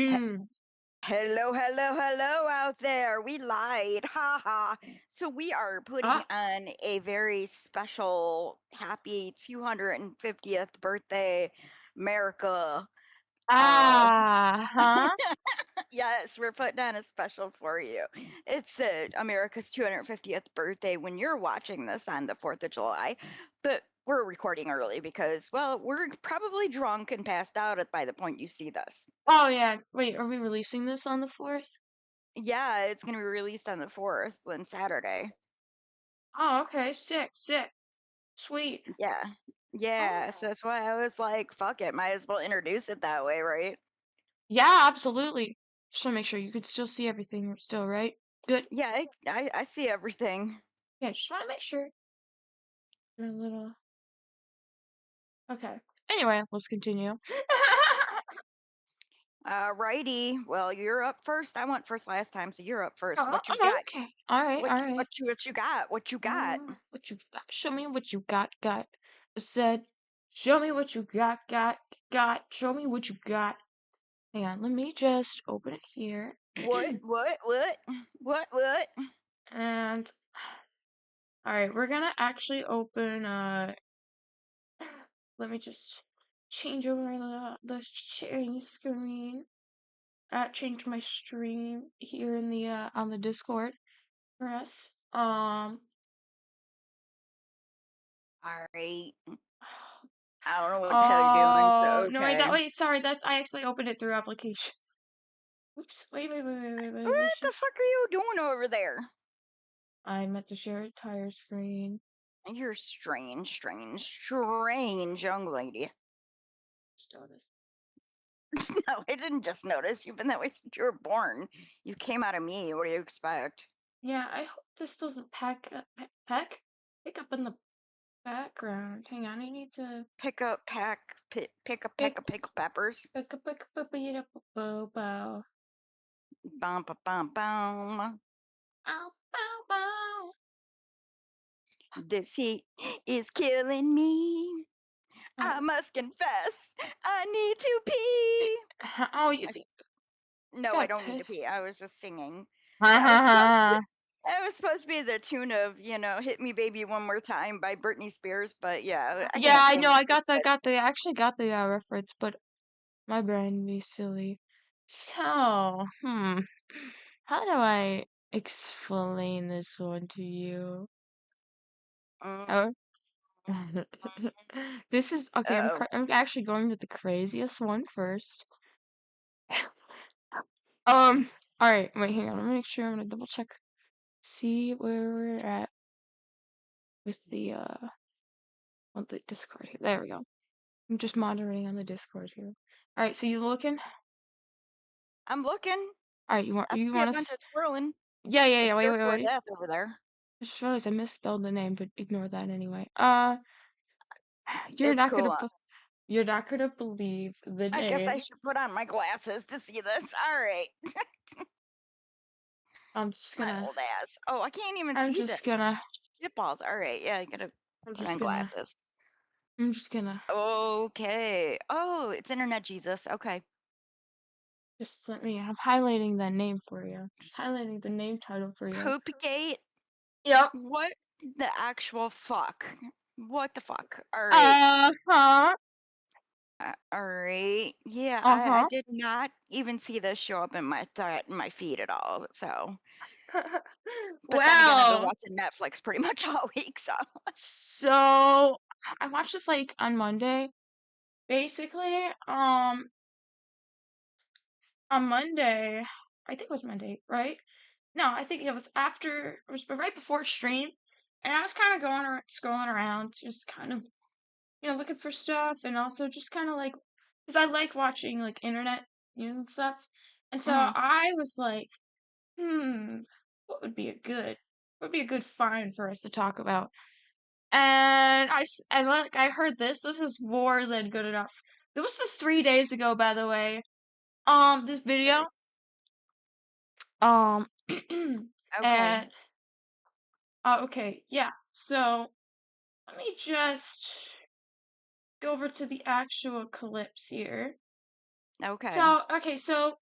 He- begin. Hello, hello, hello out there. We lied. Ha ha. So we are putting Ah, on a very special happy 250th birthday America. Uh huh? yes, we're putting on a special for you. It's America's 250th birthday when you're watching this on the 4th of July. But we're recording early because, well, we're probably drunk and passed out by the point you see this. Oh yeah. Wait, are we releasing this on the 4th? Yeah, it's gonna be released on the 4th, on Saturday. Oh, okay. Sick, sick, sweet. Yeah. Yeah, so Oh. that's why I was like, "Fuck it, might as well introduce it that way, right?" Yeah, absolutely. Just want to make sure you could still see everything still, right? Good. Yeah, I see everything. Yeah, just want to make sure. You're a little. Okay. Anyway, let's continue. Righty. Well, you're up first. I went first last time, so you're up first. Oh, What you oh, got? okay. All right, all right. What you got? What you got? What you got? Show me what you got. I said, show me what you got. Show me what you got. Hang on, let me just open it here. What? And all right, we're gonna actually open. Let me just change over the sharing screen. Change my stream here in the on the Discord for us. All right. I don't know what the hell you're doing, so Oh no, okay. wait, sorry, that's I actually opened it through application. Oops, wait. What the fuck are you doing over there? I meant to share a tire screen. You're strange young lady. Just noticed. No, I didn't just notice. You've been that way since you were born. You came out of me. What do you expect? Yeah, I hope this doesn't pick up in the background. Hang on, I need to Pick a pick peck of pickled peppers. pick it up, bow. Bum, ba, bum, bum. Ow, bow, bow. This heat is killing me. All I right. must confess, I need to pee. Oh, you I, think no, I got don't need to piss? pee. I was just singing. Ha That ha was supposed to, ha. that was supposed to be the tune of, "Hit Me Baby One More Time" by Britney Spears, but yeah, I Yeah, can't I sing know. I too got the good. got the I actually got the reference, but my brain be silly. So, how do I explain this one to you? Mm, Oh, this is okay. uh-oh. I'm actually going with the craziest one first. All right. Wait, hang on. Let me make sure. I'm gonna double check. See where we're at with the on the Discord here. There we go. I'm just moderating on the Discord here. All right. So you looking? I'm looking. All right. You want I you see a want bunch us? of twirling. Yeah. Just Wait. circle of Wait. death over there. I just realized I misspelled the name, but ignore that anyway. You're It's not cool. gonna you're not gonna believe the I guess I name. should put on my glasses to see this. All right. I'm just My gonna old ass. Oh, I can't even I'm see the just gonna shitballs. All right. Yeah, I gotta I'm put just on gonna glasses. I'm just gonna Okay. Oh, it's Internet Jesus. Okay. just let me I'm highlighting that name for you. Just highlighting the name title for you. Poopgate. Yep. What the actual fuck? What the fuck? All right. Uh-huh. All right. Yeah, I Uh-huh. did not even see this show up in my feed at all. So, but then again, I've been Well, watching Netflix pretty much all week. So, so I watched this like on Monday. Basically, on Monday, I think it was Monday, right? No, I think it was right before stream, and I was kind of scrolling around, just kind of, looking for stuff, and also just kind of like, because I like watching like internet news and stuff, and so mhm. I was like, hmm, what would be a good find for us to talk about? And I heard this. This is more than good enough. This was just 3 days ago, by the way. This video. Um, Okay. and okay, yeah. So let me just go over to the actual clips here. Okay. So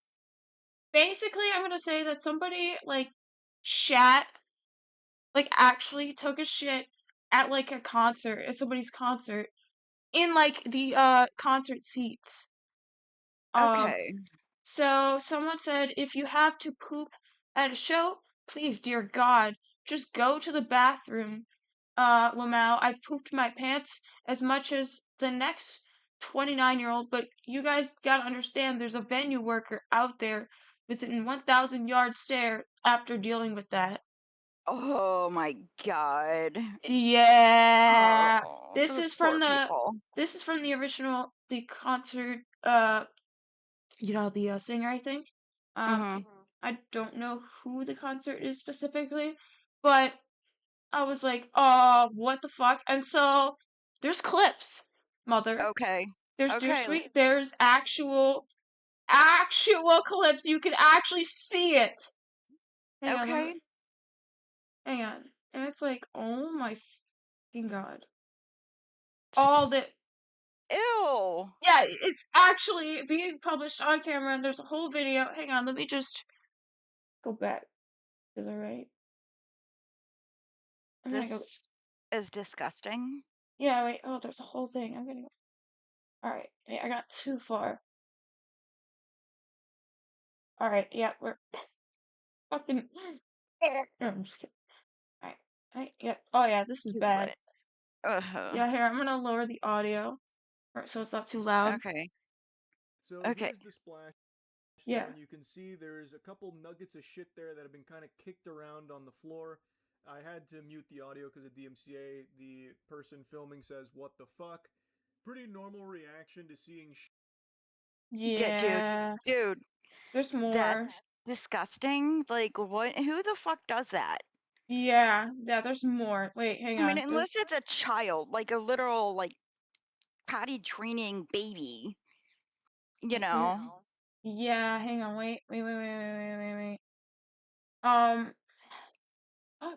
basically, I'm gonna say that somebody like shat, like actually took a shit at like a concert, at somebody's concert, in like the concert seats. Um, Okay. so someone said if you have to poop at a show, please, dear God, just go to the bathroom. Lamau, I've pooped my pants as much as the next 29-year-old, but you guys gotta understand there's a venue worker out there within 1,000 yard stare after dealing with that. Oh my god. Yeah. Oh, This those is from poor the people. this is from the original the concert the singer, I think. Mhm. I don't know who the concert is specifically, but I was like, what the fuck? And so there's clips, mother. Okay. There's Okay. sweet there's actual clips. You can actually see it. Hang on, Okay. hang on. And it's like, oh my fucking god. All the Ew. Yeah, it's actually being published on camera and there's a whole video. Hang on, let me just go back to the right. I'm gonna go This is disgusting. Yeah, wait, oh there's a whole thing. I'm gonna go Alright, I got too far. Alright, yeah, we're fucking no, I'm just kidding. Alright. Yep. Oh yeah, this is You bad. wouldn't. Ugh. Yeah, here, I'm gonna lower the audio so it's not too loud. Okay. So Okay. here's the splash Yeah. zone. You can see there's a couple nuggets of shit there that have been kind of kicked around on the floor. I had to mute the audio because of DMCA. The person filming says, "What the fuck?" Pretty normal reaction to seeing Yeah, dude. Yeah. Dude, There's more. that's disgusting. Like, what? Who the fuck does that? Yeah, there's more. Wait, hang I mean, on. unless it's a child, like a literal, like, potty training baby, you Mm, know? yeah, hang on. Wait. Um,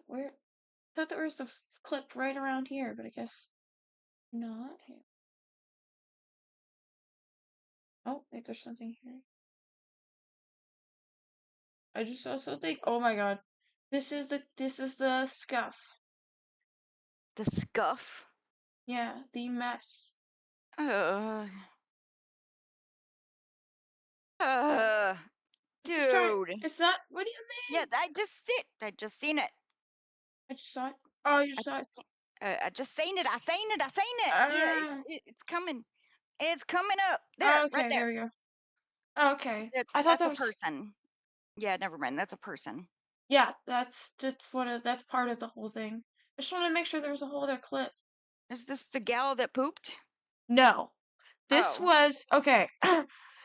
where? I thought there was a clip right around here, but I guess not. Oh, wait, there's something here. I just saw something. Oh my god. This is the scuff. The scuff. Yeah, the mess. Ugh. Ugh. I'm just trying. Dude. It's not. What do you Yeah, mean? I just seen it. I just saw it. Oh, you I just saw it. just, I just seen it. I seen it. Yeah, Ah. it's coming. It's coming up. There, right Okay, there. here we go. Okay. That's I thought that's that a was. person. Yeah, never mind. That's a person. Yeah, that's part of the whole thing. I just wanted to make sure there was a whole other clip. Is this the gal that pooped? No, this Oh. was okay.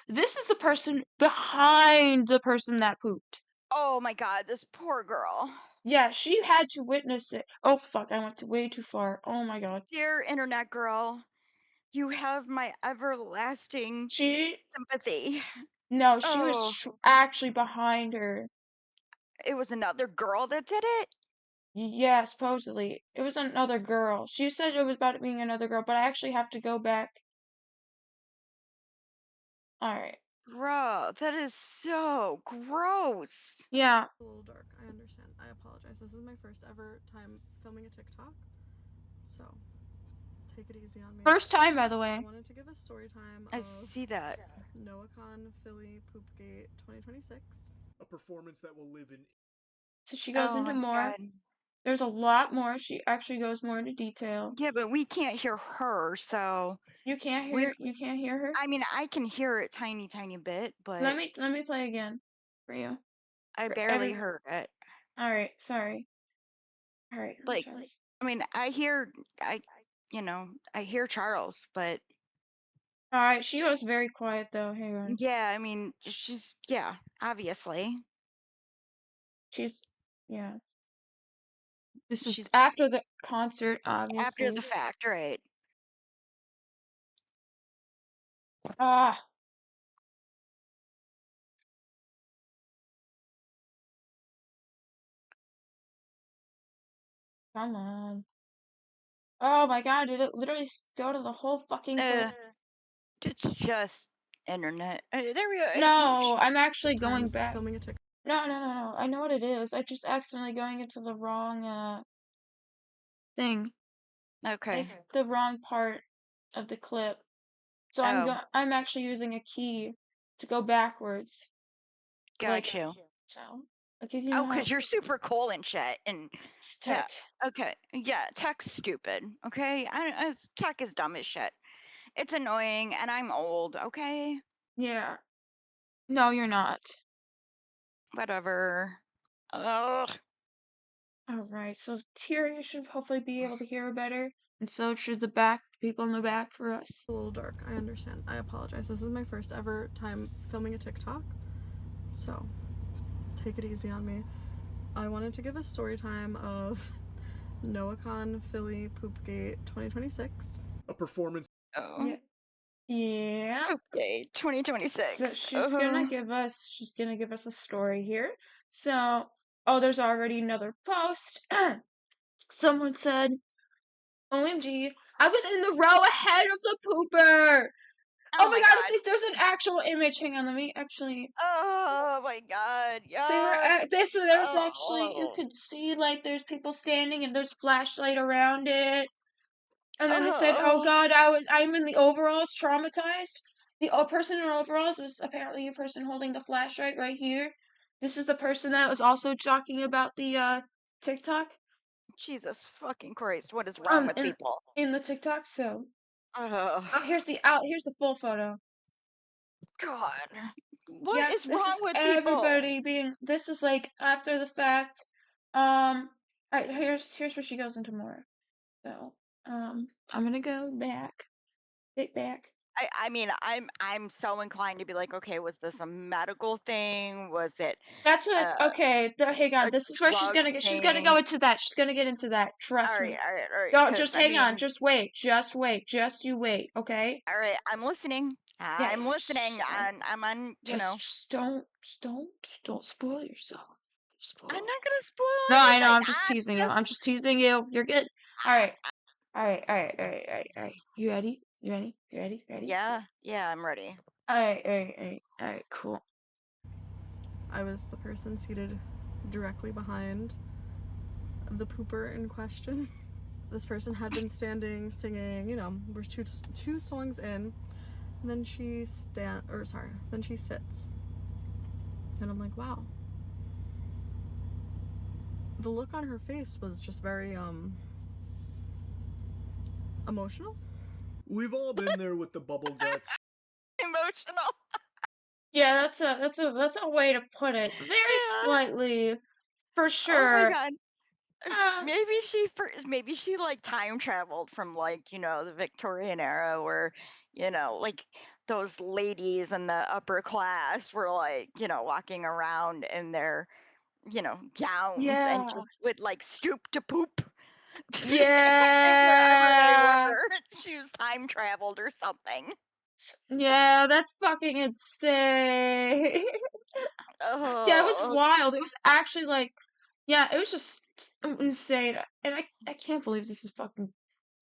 This is the person behind the person that pooped. Oh my god, this poor girl. Yeah, she had to witness it. Oh fuck, I went way too far. Oh my god. Dear internet girl, you have my everlasting She sympathy. No, she was Oh, actually behind her. it was another girl that did it? Yeah, supposedly. It was another girl. She said it was about it being another girl, but I actually have to go back. Alright. Bro, that is so gross. Yeah. A little dark. I understand. I apologize. This is my first ever time filming a TikTok, so take it easy on me. First time, by the I way. wanted to give a story time I of see that. NoahCon Philly Poopgate 2026. a performance that will live in. So she goes Oh into my more. god. There's a lot more. She actually goes more into detail. Yeah, but we can't hear her, so we You can't hear her? I mean, I can hear it tiny bit, but Let me play again for you. I For barely every heard it. Alright, sorry. Alright, let me Like, try this. I mean, I I hear Charles, but Alright, she was very quiet though. Hang on. yeah, I mean, she's yeah, obviously. She's yeah. This is She's after the concert, after the obviously. fact, right? Ah, come on. Oh my god, did it literally go to the whole fucking clip? Uh, it's just internet. There we go. No, I'm actually going time back. filming a TikTok. No. I know what it is. I just accidentally going into the wrong thing. Okay. Like the wrong part of the clip. So Oh, I'm actually using a key to go backwards. Like got you. so. Like you Oh, know how because you're super cool and shit. And it's yeah. tech. Okay. Yeah. Tech's stupid. Okay. Tech is dumb as shit. It's annoying, and I'm old. Okay. Yeah. No, you're not. Whatever. Ugh. Alright, so here you should hopefully be able to hear better. And so should the back people in the back for us. A little dark. I understand. I apologize. This is my first ever time filming a TikTok, so take it easy on me. I wanted to give a story time of NoahCon Philly Poopgate 2026. A performance. Oh. Yeah. Yeah. Okay. 2026. So she's gonna give us a story here. So, oh, there's already another post. Someone said, OMG, I was in the row ahead of the pooper. Oh my god, God. there's an actual image. Hang on, let me actually Oh my god. see her. Yuck. There's actually, you Oh. could see like there's people standing and there's flashlight around it. And then they said, "Oh Oh. God, I'm in the overalls, traumatized." The person in overalls was apparently a person holding the flashlight right here. This is the person that was also talking about the TikTok. Jesus fucking Christ. What is wrong with people? In the TikTok. So, Oh. oh, here's the full photo. God. What Yeah, is this wrong is with people? everybody being. This is like after the fact. All right, here's where she goes into more. So, I'm gonna go back, bit back. I mean, I'm so inclined to be like, okay, was this a medical thing? Was it That's what. uh, Okay, hang on. a This is where she's drug gonna get. She's gonna go thing? into that. She's gonna get into that. All Trust right, me. all right, all right. Go. Because Just I hang on. mean, Just wait. Just wait. Just you wait. Okay. all right, I'm listening. Yeah. I'm listening. I'm on. Just don't spoil yourself. I'm Spoil. not gonna spoil No, I know. anything. I'm just teasing you. I'm Just. just teasing you. You're good. All right. All right. You ready? You ready? You ready? Ready? Yeah, I'm ready. All right. Cool. I was the person seated directly behind the pooper in question. This person had been standing, singing, we're two songs in, and then she then she sits. And I'm like, wow. The look on her face was just very, emotional. We've all been there with the bubble guts. Emotional. Yeah, that's a way to put it. Very Yeah. slightly, for Oh my sure. god. Uh, Maybe she like time traveled from like the Victorian era where like those ladies in the upper class were like walking around in their gowns and yeah, just would like stoop to poop wherever they yeah, were. She was time traveled or something. yeah. That's fucking insane. Yeah, it was Oh, wild. It was actually like, yeah, it was just insane. And I can't believe this is fucking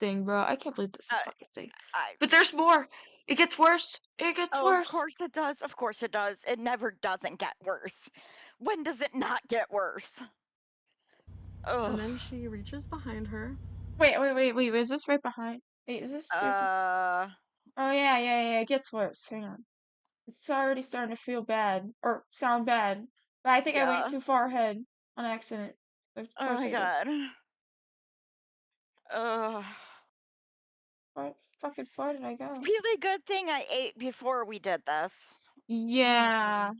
thing, bro. I can't believe this is uh, fucking thing. I But there's more. It gets worse. It gets oh, of worse. course it does. Of course it does. It never doesn't get worse. When does it not get worse? And Oh. then she reaches behind her. Wait. Is this right behind? Wait, is this? Oh yeah. It gets worse. Hang on. It's already starting to feel bad or sound bad. But I think I went Yeah. too far ahead on accident. Of Oh course my I did. god. Ugh. Where fucking far did I go? Really good thing I ate before we did this. Yeah.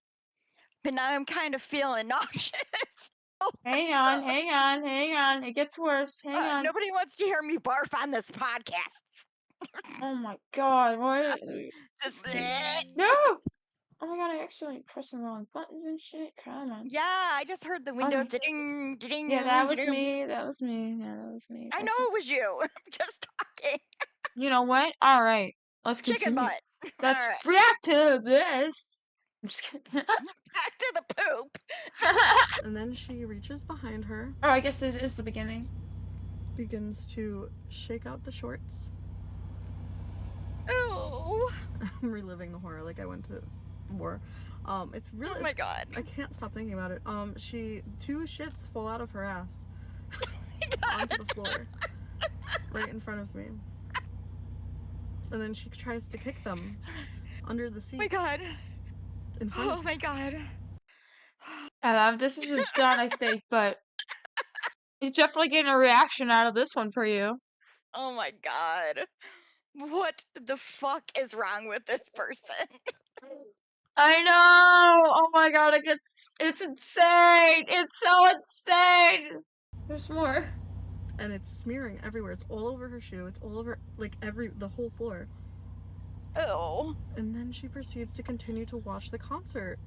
But now I'm kind of feeling nauseous. Hang on. It gets worse. Hang on. Nobody wants to hear me barf on this podcast. Oh my god, what? Just No! Oh my god, I accidentally pressed the wrong buttons and shit. Come on. yeah, I just heard the windows Okay. ding ding Yeah, that was ding. me. That was me. Yeah, that was me. I know it was you. I'm just talking. You know what? Alright. Let's Chicken continue. butt. Let's All right. react to this. I'm just kidding. Back to the poop. And then she reaches behind her. Oh, I guess it is the beginning. Begins to shake out the shorts. Oh. I'm reliving the horror like I went to war. It's really. Oh my god. I can't stop thinking about it. Two shits fall out of her ass onto the floor, right in front of me, and then she tries to kick them under the seat. Oh my god. In front Oh of my god. This is just done, I think, but it's definitely getting a reaction out of this one for you. Oh my god. What the fuck is wrong with this person? I know! Oh my god, it's insane! It's so insane! There's more. And it's smearing everywhere. It's all over her shoe. It's all over, like, the whole floor. Oh. And then she proceeds to continue to watch the concert.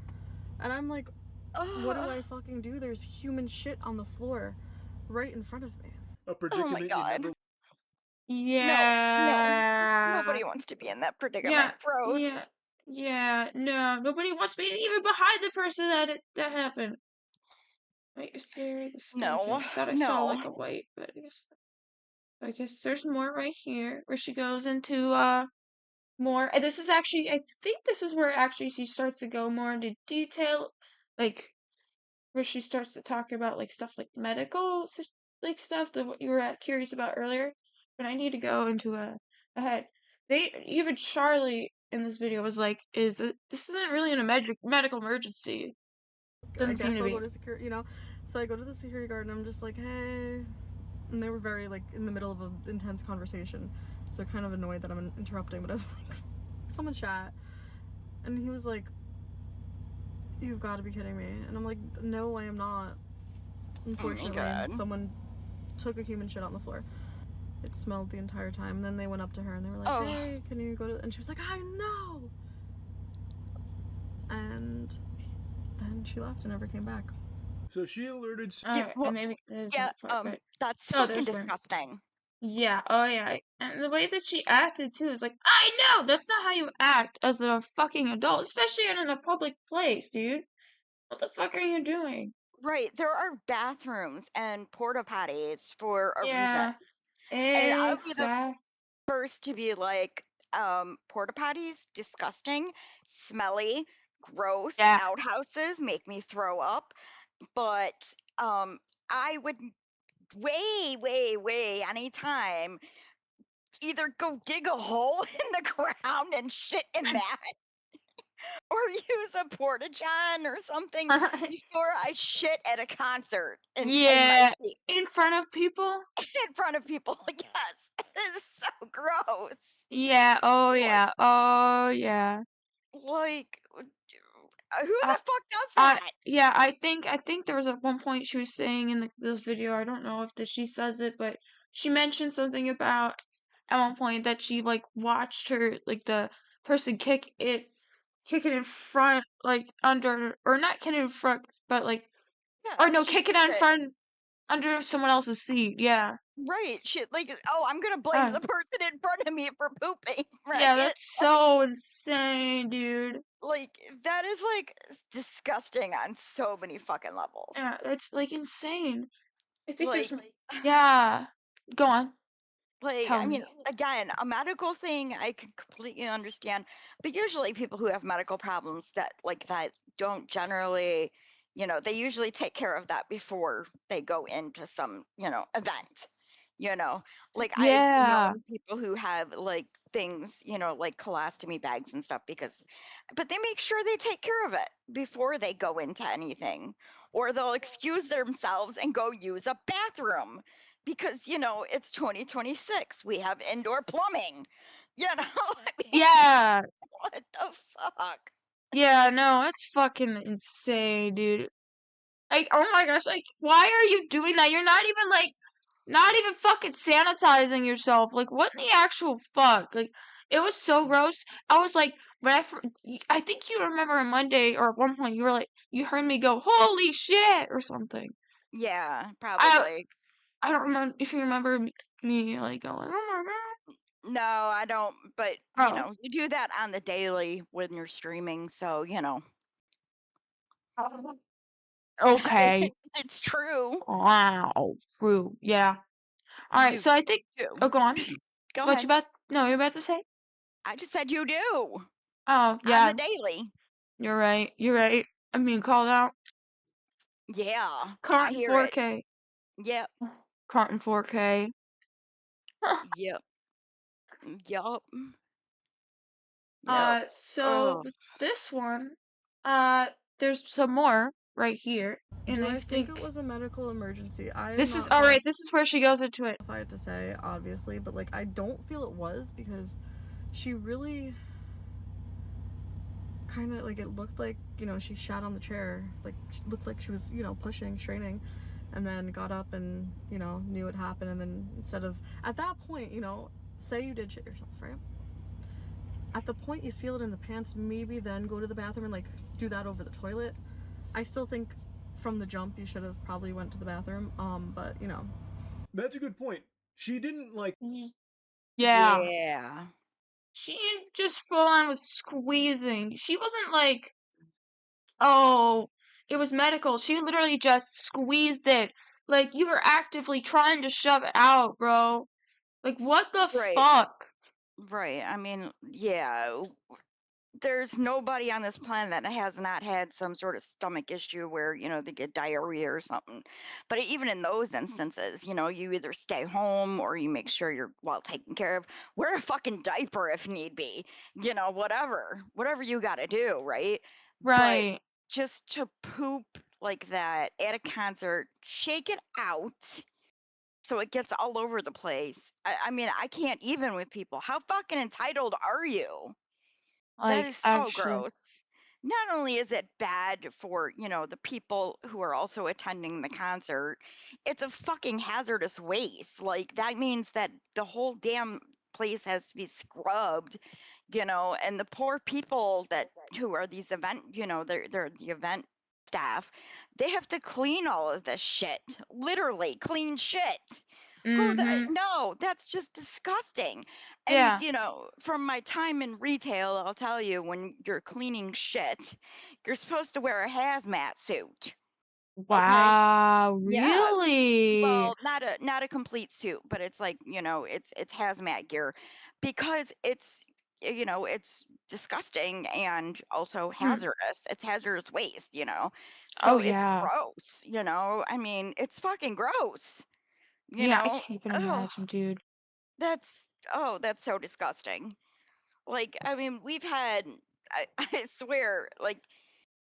And I'm like, what do I fucking do? There's human shit on the floor right in front of me. A predicament Oh my god. you never. Yeah. No. Nobody wants to be in that predicament. Gross. Yeah. No, nobody wants me even behind the person that happened. Wait, is there this? No. Okay, I thought I No. saw like a white, but I guess there's more right here where she goes into more. And this is actually, I think this is where actually she starts to go more into detail, like where she starts to talk about like stuff like medical like stuff that what you were curious about earlier. But I need to go into ahead. Even Charlie in this video was like, this isn't really a medical emergency. Doesn't seem to I'll be. go to security, So I go to the security guard and I'm just like, hey. And they were very, like, in the middle of an intense conversation. So kind of annoyed that I'm interrupting, but I was like, someone chat. And he was like, you've got to be kidding me. And I'm like, no, I am not. Unfortunately, someone took a human shit on the floor. It smelled the entire time. And then they went up to her and they were like, hey, can you go to... And she was like, I know! And then she left and never came back. So she alerted. Maybe that's fucking disgusting. Yeah, oh yeah. And the way that she acted too is like, I know! That's not how you act as a fucking adult, especially in a public place, dude. What the fuck are you doing? Right, there are bathrooms and porta potties for a reason. And I'll be the first to be like, porta potties, disgusting, smelly, gross, outhouses make me throw up. But I would way anytime either go dig a hole in the ground and shit in that or use a porta john or something before I shit at a concert in my seat. In front of people? In front of people, yes. This is so gross. Yeah, oh yeah. Like, who the fuck does that? I think there was at one point she was saying in this video, I don't know if she says it, but she mentioned something about at one point that she like watched her like the person kick it in front, like under, or not kick it in front, but like, or no, kick it in front under someone else's seat. Yeah. Right. Shit. Like, oh, I'm gonna blame the person in front of me for pooping. Right. Yeah, that's so insane, dude. Like, that is like disgusting on so many fucking levels. Yeah, that's like insane. I think there's yeah. Go on. Like, I mean, again, a medical thing I can completely understand, but usually people who have medical problems that don't generally, they usually take care of that before they go into some, event. Like I've known people who have like things, like colostomy bags and stuff but they make sure they take care of it before they go into anything, or they'll excuse themselves and go use a bathroom because it's 2026. We have indoor plumbing. I mean, yeah. What the fuck? Yeah, no, that's fucking insane, dude. Like, oh my gosh, like, why are you doing that? You're not even fucking sanitizing yourself. Like, what in the actual fuck? Like, it was so gross. I was like, I think you remember on Monday or at one point you were like, you heard me go, holy shit, or something. Yeah, probably. I don't remember if you remember me like going, oh my god. No, I don't. But you do that on the daily when you're streaming, so Okay. It's true. Wow. True. Yeah. All right. So I think. Oh, go on. Go What ahead. you about? No, you're about to say. I just said you do Oh, on yeah, the daily. you're right. You're right. I'm being called out. Yeah, I Carton hear it. 4K. Yep, Carton 4K. yep, yup, yep. So Oh, this one, uh, there's some more right here, and Do I I think it think was a medical emergency? I am this is not all right. This is where she goes into it. qualified to say, obviously, but like I don't feel it was because she really kind of like it looked like she sat on the chair, like she looked like she was pushing, straining, and then got up and knew it happened, and then instead of at that point, say you did shit yourself, right? At the point you feel it in the pants, maybe then go to the bathroom and like do that over the toilet. I still think from the jump you should have probably went to the bathroom. But That's a good point. She didn't like. Yeah, yeah. she just full on was squeezing. She wasn't like, oh, it was medical. She literally just squeezed it. Like you were actively trying to shove it out, bro. Like what the Right, fuck? right. I mean, yeah. There's nobody on this planet that has not had some sort of stomach issue where, they get diarrhea or something. But even in those instances, you either stay home or you make sure you're well taken care of. Wear a fucking diaper if need be, whatever you got to do, right? But Right. just to poop like that at a concert, shake it out so it gets all over the place. I mean, I can't even with people. How fucking entitled are you? That Like is so actually. gross. Not only is it bad for, the people who are also attending the concert, it's a fucking hazardous waste. Like that means that the whole damn place has to be scrubbed, and the poor people that who are these event, they're the event staff, they have to clean all of this shit. Literally clean shit. Mm-hmm. No, that's just disgusting. And, Yeah. from my time in retail, I'll tell you, when you're cleaning shit, you're supposed to wear a hazmat suit. Okay? Wow, Yeah. really? Well, not a complete suit, but it's like, it's hazmat gear because it's disgusting and also Hmm. hazardous. It's hazardous waste, Oh So it's yeah. gross, I mean, it's fucking gross, you Yeah, I know? can't even Ugh. imagine, dude. That's so disgusting. Like, I mean, we've had, I swear, like,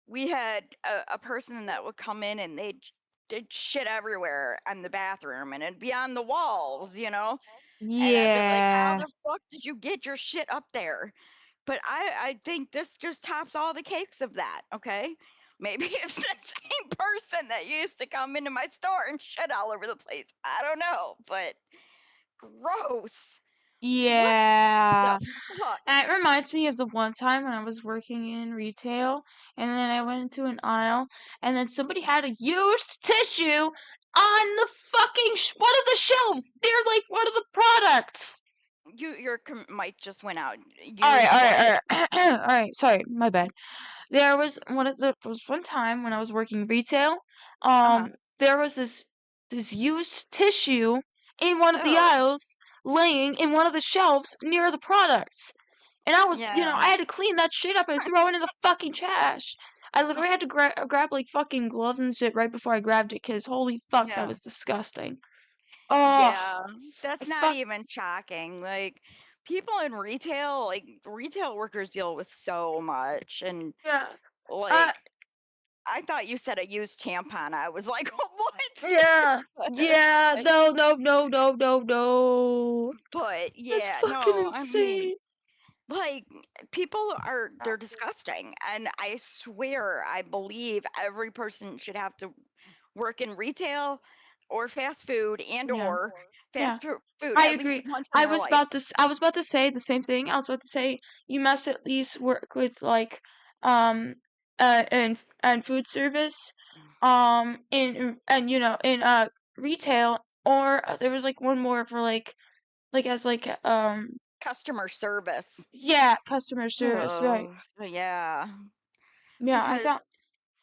we had a person that would come in and did shit everywhere in the bathroom and it'd be on the walls, and I'd be like, how Yeah. the fuck did you get your shit up there? But I think this just tops all the cakes of that, okay? Maybe it's the same person that used to come into my store and shit all over the place. I don't know, but gross. What Yeah. the fuck? That reminds me of the one time when I was working in retail and then I went into an aisle and then somebody had a used tissue on the fucking one of the shelves. They're like one of the products. Your mic just went out. All right, Used all what? right, all right. All right, sorry, my bad. There was one time when I was working retail. Uh-huh. There was this used tissue in one of the Oh, aisles, laying in one of the shelves near the products, and I was, yeah. I had to clean that shit up and throw it in the fucking trash. I literally had to grab like fucking gloves and shit right before I grabbed it, cause holy fuck, that Yeah. was disgusting. Oh, Yeah. I That's not fuck even shocking. Like people in retail, like retail workers deal with so much and yeah. Uh, like I thought you said a used tampon. I was like, yeah. what? Yeah, no, no, no, no, no, no. But That's yeah, fucking no, I mean, insane. like they're disgusting. And I swear, I believe every person should have to work in retail or fast food and Yeah. or Yeah. food I at least agree. once in their life. I was about to say the same thing. I was about to say you must at least work with like um and food service in retail or there was like one more for like as like Customer service. yeah, customer service, right. Oh, yeah. Yeah, I Because thought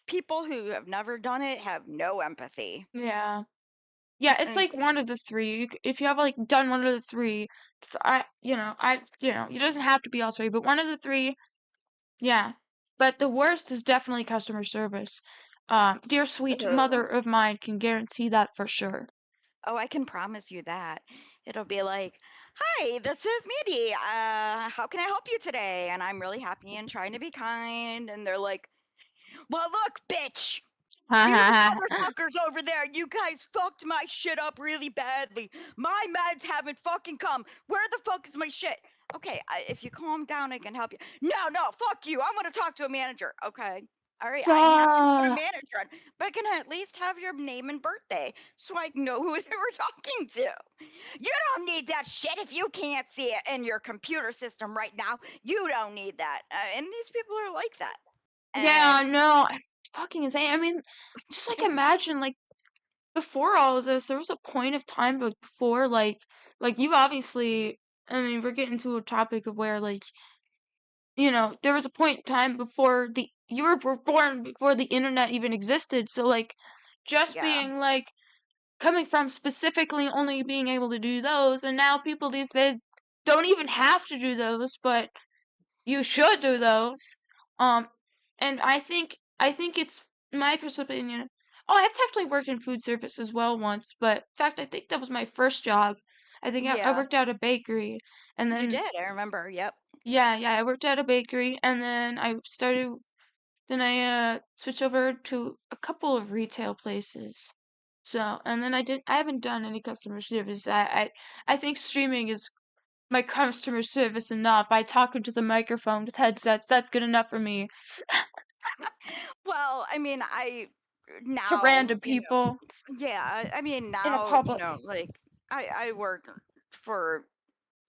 people who have never done it have no empathy. yeah. Yeah, it's And like one of the three. If you have like done one of the three, it doesn't have to be all three, but one of the three, yeah. But the worst is definitely customer service. Dear sweet ugh. mother of mine can guarantee that for sure. Oh, I can promise you that. It'll be like, "Hi, this is Mandy. How can I help you today?" And I'm really happy and trying to be kind. And they're like, "Well, look, bitch, you motherfuckers over there, you guys fucked my shit up really badly. My meds haven't fucking come. Where the fuck is my shit?" Okay, if you calm down, I can help you. No, no, fuck you. I want to talk to a manager. Okay. All right, I have to put a So, manager on, but can I at least have your name and birthday so I can know who they were talking to? You don't need that shit if you can't see it in your computer system right now. You don't need that. And these people are like that. yeah, And no, it's fucking insane. I mean, just like imagine like before all of this, there was a point of time like before like you obviously I mean, we're getting to a topic of where like, there was a point in time before the you were born before the internet even existed. So like just yeah, being like coming from specifically only being able to do those, and now people these days don't even have to do those, but you should do those. Um, and I think it's my personal opinion. Oh, I've technically worked in food service as well once, but in fact, I think that was my first job. I think I yeah, worked at a bakery, and you then did. I remember. Yep. yeah, I worked at a bakery, and then I switched over to a couple of retail places. So, and then I haven't done any customer service. I think streaming is my customer service and not by talking to the microphone with headsets. That's good enough for me. Well, I mean, I To now, random people yeah, I mean, in a now, public. like I work for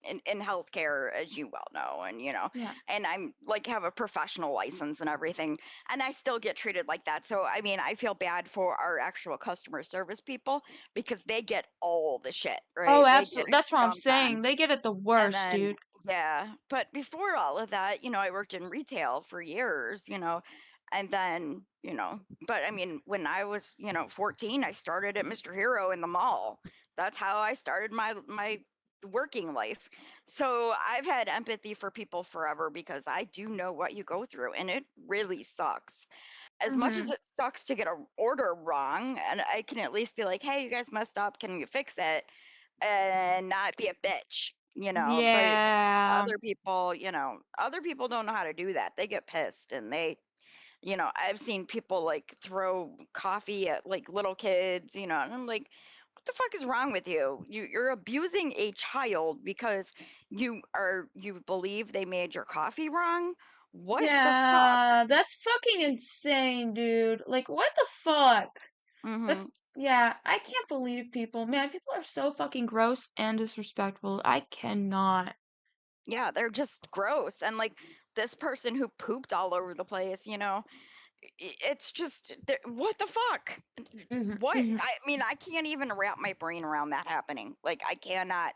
in healthcare, as you well know, and Yeah. and I'm like have a professional license and everything, and I still get treated like that. So I mean, I feel bad for our actual customer service people because they get all the shit, Oh, right? They get absolutely. That's what I'm dumped on. saying. They get it the And worst, then, dude. yeah, but before all of that, I worked in retail for years, and then, but I mean, when I was, 14, I started at Mr. Hero in the mall. That's how I started my working life. So I've had empathy for people forever because I do know what you go through, and it really sucks. As much as Mhm. it sucks to get an order wrong, and I can at least be like, "Hey, you guys messed up. Can you fix it?" and not be a bitch, but Yeah. other people don't know how to do that. They get pissed and I've seen people like throw coffee at like little kids, and I'm like, what the fuck is wrong with you? You're abusing a child because you believe they made your coffee wrong? What the fuck? Yeah, that's fucking insane, dude. Like, what the fuck? That's, Mhm. yeah, I can't believe people. Man, people are so fucking gross and disrespectful. I cannot. Yeah, they're just gross. And like this person who pooped all over the place, it's just what the fuck? Mhm, What? mhm. I mean, I can't even wrap my brain around that happening. Like I cannot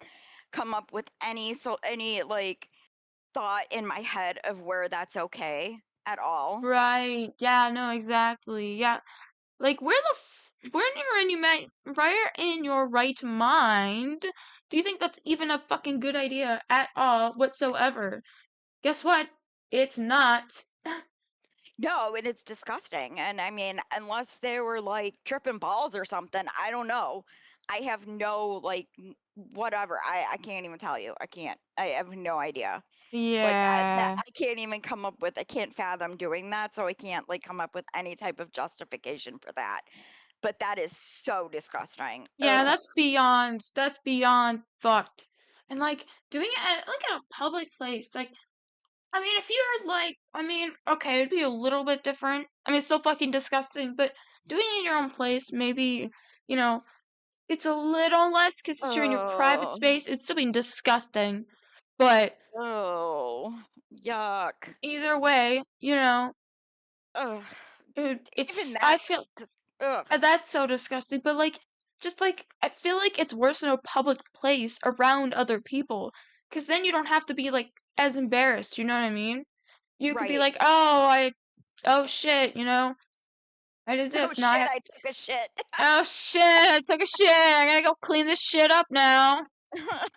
come up with any like thought in my head of where that's okay at all. Right. Yeah, no, exactly. Yeah. Like, where in your right mind do you think that's even a fucking good idea at all whatsoever? Guess what? It's not. No, and it's disgusting. And I mean, unless they were like tripping balls or something, I don't know. I have no like whatever. I can't even tell you. I can't. I have no idea. Like Yeah. I can't even come up with. I can't fathom doing that, so I can't like come up with any type of justification for that. But that is so disgusting. Yeah, Ugh. that's beyond fucked. And like doing it at a public place, like I mean, if you're like, I mean, okay, it'd be a little bit different. I mean, it's still fucking disgusting, but doing it in your own place, maybe, you know, it's a little less because you're in your private Oh, space. It's still being disgusting, but oh, yuck. either way, Ugh. Even I that's feel just ugh. that's so disgusting. But like, just like I feel like it's worse in a public place around other people, because then you don't have to be like as embarrassed. You know what I mean? You could be Right. like, oh shit, I did Oh this. Now shit, I took a shit. oh shit, I took a shit. I gotta go clean this shit up now.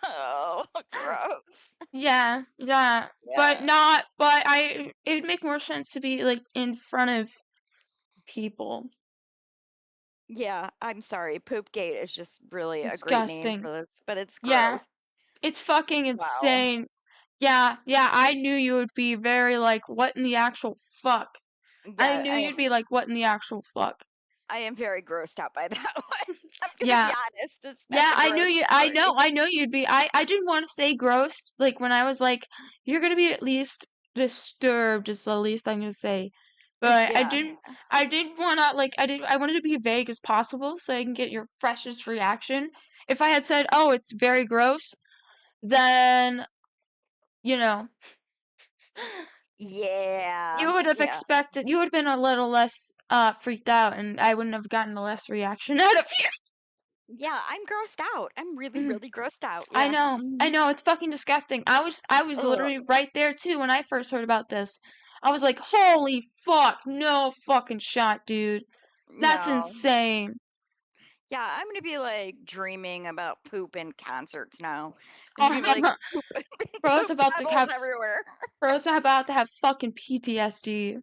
Oh, gross. Yeah. Yeah. But it would make more sense to be like in front of people. Yeah, I'm sorry. Poopgate is just really a great name Disgusting. for this, but it's Yeah. gross. It's fucking Wow. insane. Yeah, I knew you would be very like, what in the actual fuck? I Yeah, knew you'd be like, what in the actual fuck? I am very grossed out by that one. I'm gonna be Yeah. honest. That's Yeah, a gross story. I know you'd be, I didn't want to say gross, like when I was like, you're gonna be at least disturbed is the least I'm gonna say. But Yeah. I didn't wanna, like, I wanted to be vague as possible so I can get your freshest reaction. If I had said, oh, it's very gross, then, you know, Yeah. you would have Yeah. expected, you would have been a little less, freaked out, and I wouldn't have gotten a less reaction out of you. Yeah, I'm grossed out. I'm really, Mhm. really grossed out. Yeah. I know, it's fucking disgusting. I was Ugh. literally right there too when I first heard about this. I was like, holy fuck, no fucking shot, dude. That's No. insane. Yeah, I'm gonna be like dreaming about poop in concerts now. There's gonna be like Oh, poop, bro's poop about to puddles have everywhere. bro's about to have fucking PTSD.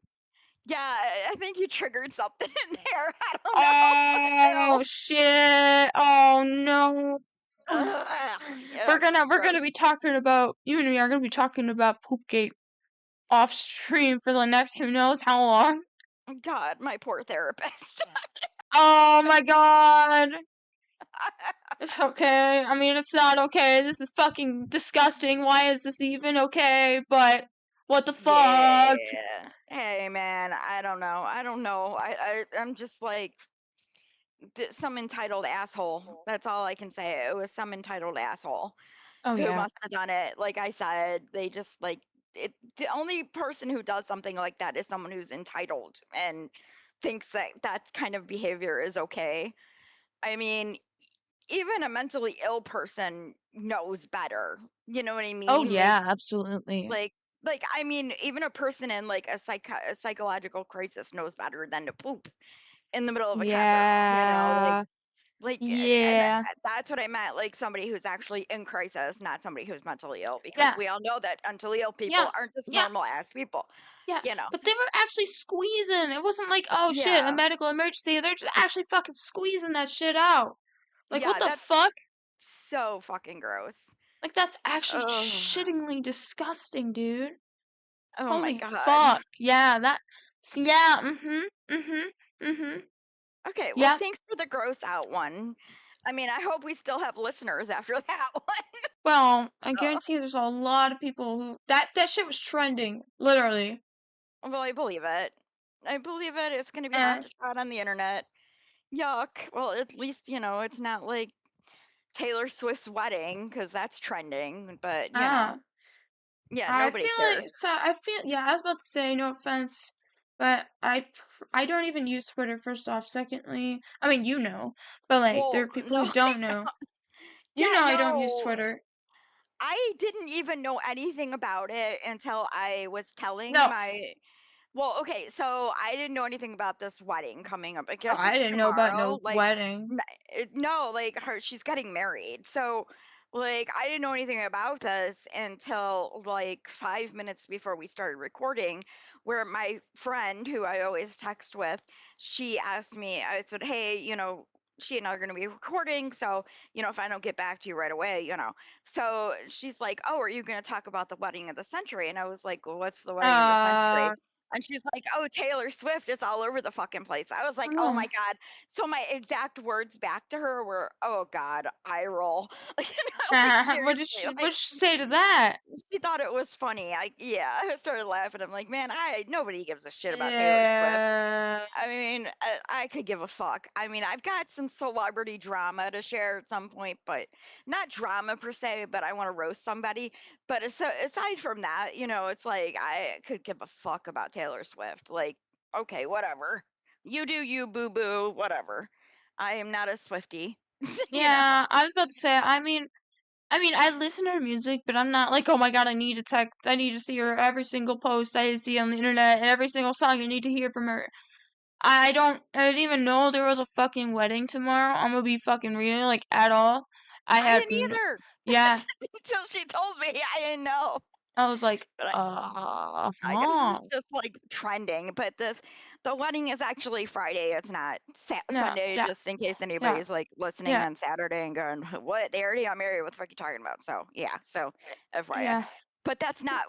Yeah, I think you triggered something in there. I don't know. Oh shit. Oh no. Ugh, yeah, We're gross. gonna be talking about you and me are gonna be talking about Poopgate off stream for the next who knows how long. God, my poor therapist. Oh my god. It's okay. I mean, it's not okay. This is fucking disgusting. Why is this even okay? But what the fuck? Yeah. Hey, man, I don't know. I don't know. I'm just like some entitled asshole. That's all I can say. It was some entitled asshole Oh who yeah. must have done it. Like I said, they just like it. The only person who does something like that is someone who's entitled and thinks that that kind of behavior is okay. I mean, even a mentally ill person knows better. You know what I Oh mean? yeah, absolutely. Like I mean, even a person in like a psychological crisis knows better than to poop in the middle of a concert. You know, Yeah. and Yeah. that's what I meant. Like somebody who's actually in crisis, not somebody who's mentally ill, because Yeah. we all know that mentally ill Yeah. people aren't just Yeah. normal ass people. Yeah. You know? But they were actually squeezing. It wasn't like, oh shit, a Yeah, medical emergency. They're just actually fucking squeezing that shit out. Like, what yeah. the That's fuck? so fucking gross. Like, that's actually Oh, shittingly disgusting, dude. oh my Holy god. fuck. Yeah, yeah, mm-hmm. Okay, well, Yeah. thanks for the gross out one. I mean, I hope we still have listeners after that one. Well, I guarantee you there's a lot of people who that shit was trending, literally. Well, I believe it. I believe it. It's going to be hot Eh, to trot on the internet. Yuck. Well, at least, it's not like Taylor Swift's wedding because that's trending, but, ah. yeah, I nobody feel cares. like I feel yeah, I was about to say no offense, but I don't even use Twitter first off. Secondly, I mean you know, but like there Well, are people no, who don't know. You yeah, know I don't use no. Twitter. I didn't even know anything about it until I was telling No, my. Well, okay, so I didn't know anything about this wedding coming up. I guess I it's didn't know about tomorrow. no wedding. No, like she's getting married. So, like, I didn't know anything about this until like 5 minutes before we started recording, where my friend, who I always text with, she asked me, I said, hey, she and I are going to be recording. So, if I don't get back to you right away, So she's like, oh, are you going to talk about the wedding of the century? And I was like, well, what's the wedding of the century? Uh, And she's like, "Oh, Taylor Swift is all over the fucking place." I was like, "Oh oh, my god." So my exact words back to her were, "Oh god, eye roll." Like seriously, what'd like she say to that? she thought it was funny. I started laughing. I'm like, "Man, nobody gives a shit about Taylor Swift." Yeah, I mean, I could give a fuck. I mean, I've got some celebrity drama to share at some point, but not drama per se, but I want to roast somebody. But aside from that, it's like I could give a fuck about Taylor Swift. Like, okay, whatever. You do you, boo boo, whatever. I am not a Swiftie, you know? yeah. I was about to say. I mean, I listen to her music, but I'm not like, oh my god, I need to text, I need to see her every single post I see on the internet and every single song I need to hear from her. I didn't even know there was a fucking wedding tomorrow. I'm gonna be fucking real, like, at all. I didn't either. Yeah. Until she told me, I didn't know. I was like, But I guess this is fuck. just like trending. But the wedding is actually Friday. It's not No, Sunday. yeah, Just in case yeah, anybody's like listening yeah, on Saturday and going, "What? They already got married? What the fuck are you talking about?" So yeah. So FYI. yeah. But that's not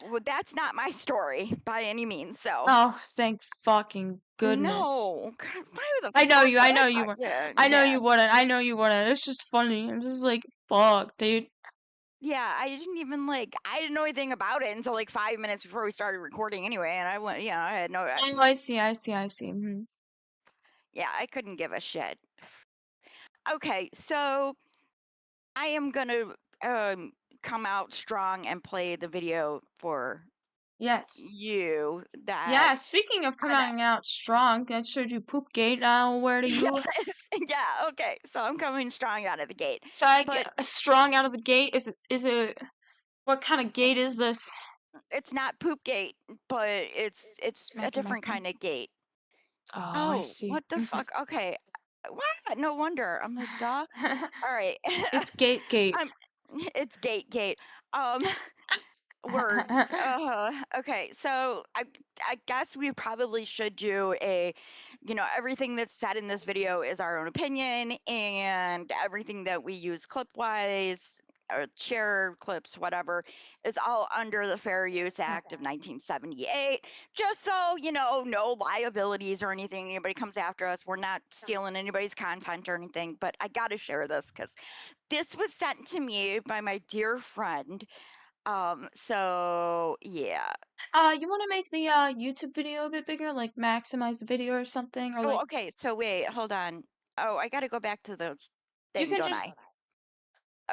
my story by any means. So Oh, thank fucking goodness. no, God, why the I know fuck you. would I know you fuck- would. Yeah, I know yeah. you wouldn't. I know you wouldn't. It's just funny. I'm just like, fuck, dude. Yeah, I didn't even I didn't know anything about it until like 5 minutes before we started recording anyway, and I went, I had no, Oh, I see. Mhm. yeah, I couldn't give a shit. Okay, so I am gonna come out strong and play the video for Yes. you that Yeah, speaking of coming out strong, I showed you Poopgate. Now, where do you? yeah, okay, so I'm coming strong out of the gate. So I But get strong out of the gate. Is it? What kind of gate is this? it's not poop gate, but it's a Smack different kind of gate. Oh, I Oh, see. what the fuck? Okay. What? No wonder. I'm like, duh. All right. It's gate. I'm it's gate. Um words. Okay. So I guess we probably should do everything that's said in this video is our own opinion, and everything that we use clip wise or share clips, whatever, is all under the Fair Use Act of 1978. Just so, no liabilities or anything. Anybody comes after us, we're not stealing anybody's content or anything. But I got to share this because this was sent to me by my dear friend. So yeah. You want to make the YouTube video a bit bigger, like maximize the video or something, or Oh, like okay. So wait, hold on. Oh, I got to go back to the you thing, can don't just I?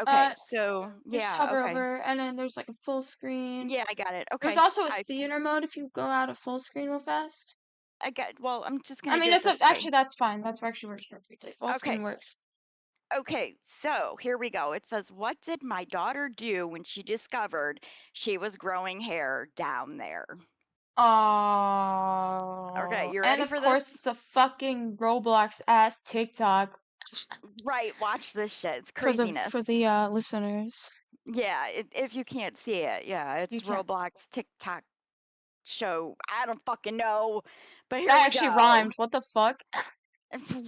Okay. uh So just yeah. hover Okay. over, and then there's like a full screen. Yeah, I got it. There's Okay. also a theater mode if you go out of full screen real fast. Well, I'm just I gonna mean, do it this way. actually that's fine. That's actually works perfectly. Full Okay. screen works. Okay, so here we go. It says, "What did my daughter do when she discovered she was growing hair down there?" Okay, Oh, you and ready of for course this? it's a fucking Roblox ass TikTok Right, watch this shit. It's for craziness. the listeners. Yeah, if you can't see it, yeah, You it's can't. Roblox TikTok show. I don't fucking know, but here That we actually go. rhymed. What the fuck?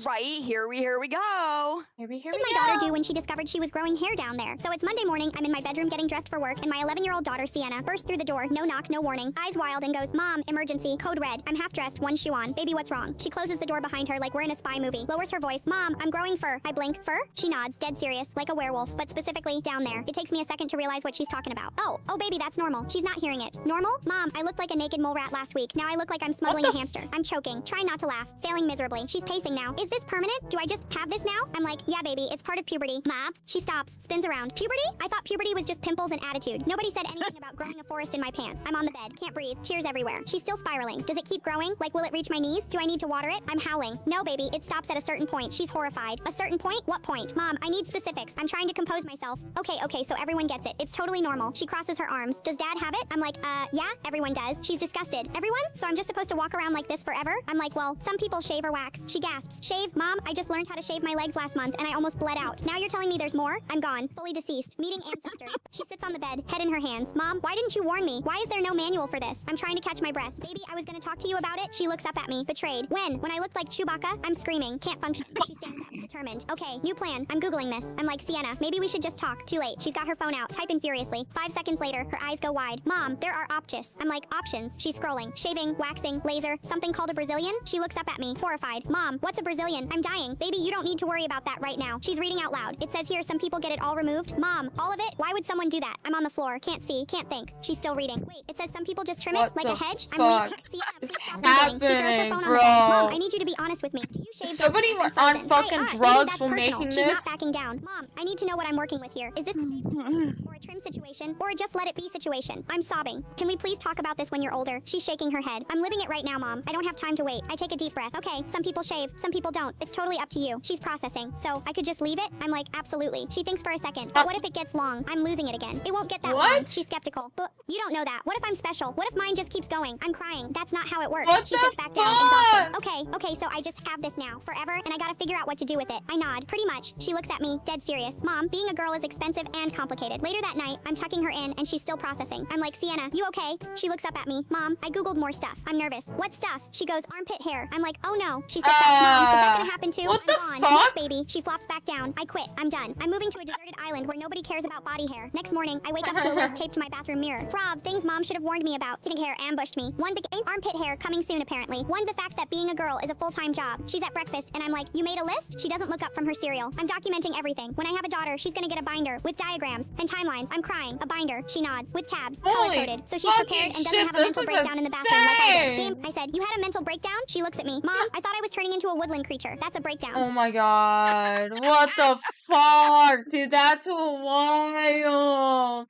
Right, here we go. Here we What did my daughter do when she discovered she was growing hair down there? So it's Monday morning, I'm in my bedroom getting dressed for work, and my 11-year-old daughter, Sienna, bursts through the door, no knock, no warning, eyes wild, and goes, "Mom, emergency, code red. I'm half-dressed, one shoe on. Baby, what's wrong?" She closes the door behind her like we're in a spy movie, lowers her voice, "Mom, I'm growing fur." I blink, "Fur?" She nods, dead serious, like a werewolf, but specifically, down there. It takes me a second to realize what she's talking about. Oh, baby, that's normal. She's not hearing it. Normal? Mom, I looked like a naked mole rat last week. Now I look like I'm smuggling a hamster. I'm choking. Try not to laugh. Failing miserably. She's pacing now. Is this permanent? Do I just have this now? I'm like, "Yeah, baby, it's part of puberty." Mom. She stops, spins around. Puberty? I thought puberty was just pimples and attitude. Nobody said anything about growing a forest in my pants. I'm on the bed, can't breathe, tears everywhere. She's still spiraling. Does it keep growing? Like, will it reach my knees? Do I need to water it? I'm howling. No, baby, it stops at a certain point. She's horrified. A certain point? What point? Mom, I need specifics. I'm trying to compose myself. Okay, so everyone gets it. It's totally normal. She crosses her arms. Does dad have it? I'm like, yeah, everyone does. She's disgusted. Everyone? So I'm just supposed to walk around like this forever? I'm like, well, some people shave or wax. She gasps. Shave? Mom, I just learned how to shave my legs last month and I almost bled out. Now you're telling me there's more? I'm gone. Fully deceased. Meeting ancestors. She sits on the bed, head in her hands. Mom, why didn't you warn me? Why is there no manual for this? I'm trying to catch my breath. Baby, I was gonna talk to you about it. She looks up at me, betrayed. When I looked like Chewbacca, I'm screaming. Can't function. She stands up, determined. Okay, new plan. I'm Googling this. I'm like, Sienna, maybe we should just talk. Too late. She's got her phone out, typing furiously. 5 seconds later, her eyes go wide. Mom, there are options. I'm like, options. She's scrolling. Shaving, waxing, laser, something called a Brazilian. She looks up at me, horrified. Mom, what's a Brazilian? I'm dying. Baby, you don't need to worry about that right now. She's reading out loud. It says here some people get it all removed. Mom, all of it? Why would someone do that? I'm on the floor. Can't see. Can't think. She's still reading. Wait, it says some people just trim What it like the a hedge? fuck I'm reading. Sienna, is please stop Googling. She throws her happening, phone bro? on the bed. Mom, I need you to be honest with me. Do you shave? Somebody I'm on frozen. fucking Baby, drugs that's while personal. making She's this? not backing down. Mom, I need to know what I'm working with here. Is this a shave situation or a trim situation or a just let it be situation? I'm sobbing. Can we please talk about this when you're older? She's shaking her head. I'm living it right now, Mom. I don't have time to wait. I take a deep breath. Okay, some people shave, Some people don't. It's totally up to you. She's processing. So I could just leave it? I'm like, absolutely. She thinks for a second. But what if it gets long? I'm losing it again. It won't get that long. What? She's skeptical. But you don't know that. What if I'm special? What if mine just keeps going? I'm crying. That's not how it works. What She the sits back down, exhausted. fuck? Okay, so I just have this now, forever, and I gotta figure out what to do with it. I nod, pretty much. She looks at me, dead serious. Mom, being a girl is expensive and complicated. Later that night, I'm tucking her in, and she's still processing. I'm like, Sienna, you okay? She looks up at me. Mom, I googled more stuff. I'm nervous. What stuff? She goes, armpit hair. I'm like, oh no. She sits up. Mom, is that gonna happen too? What I'm the gone. fuck? Yes, baby. She flops back down. I quit. I'm done. I'm moving to a deserted island where nobody cares about body hair. Next morning, I wake up to a list taped to my bathroom mirror. Frog, things mom should have warned me about. Sitting hair ambushed me. One, the armpit hair coming soon apparently. One, the fact that being a girl is a full-time job. She's at breakfast and I'm like, you made a list? She doesn't look up from her cereal. I'm documenting everything. When I have a daughter, she's gonna get a binder with diagrams and timelines. I'm crying. A binder. She nods. With tabs. Holy Color-coded. So she's prepared and doesn't shit, have a this mental is breakdown in the bathroom like I did. insane. Game, I said, you had a mental breakdown? She looks at me. Mom, I thought I was turning into a woodland creature. That's a breakdown. Oh my god. What the fuck? Dude, that's wild.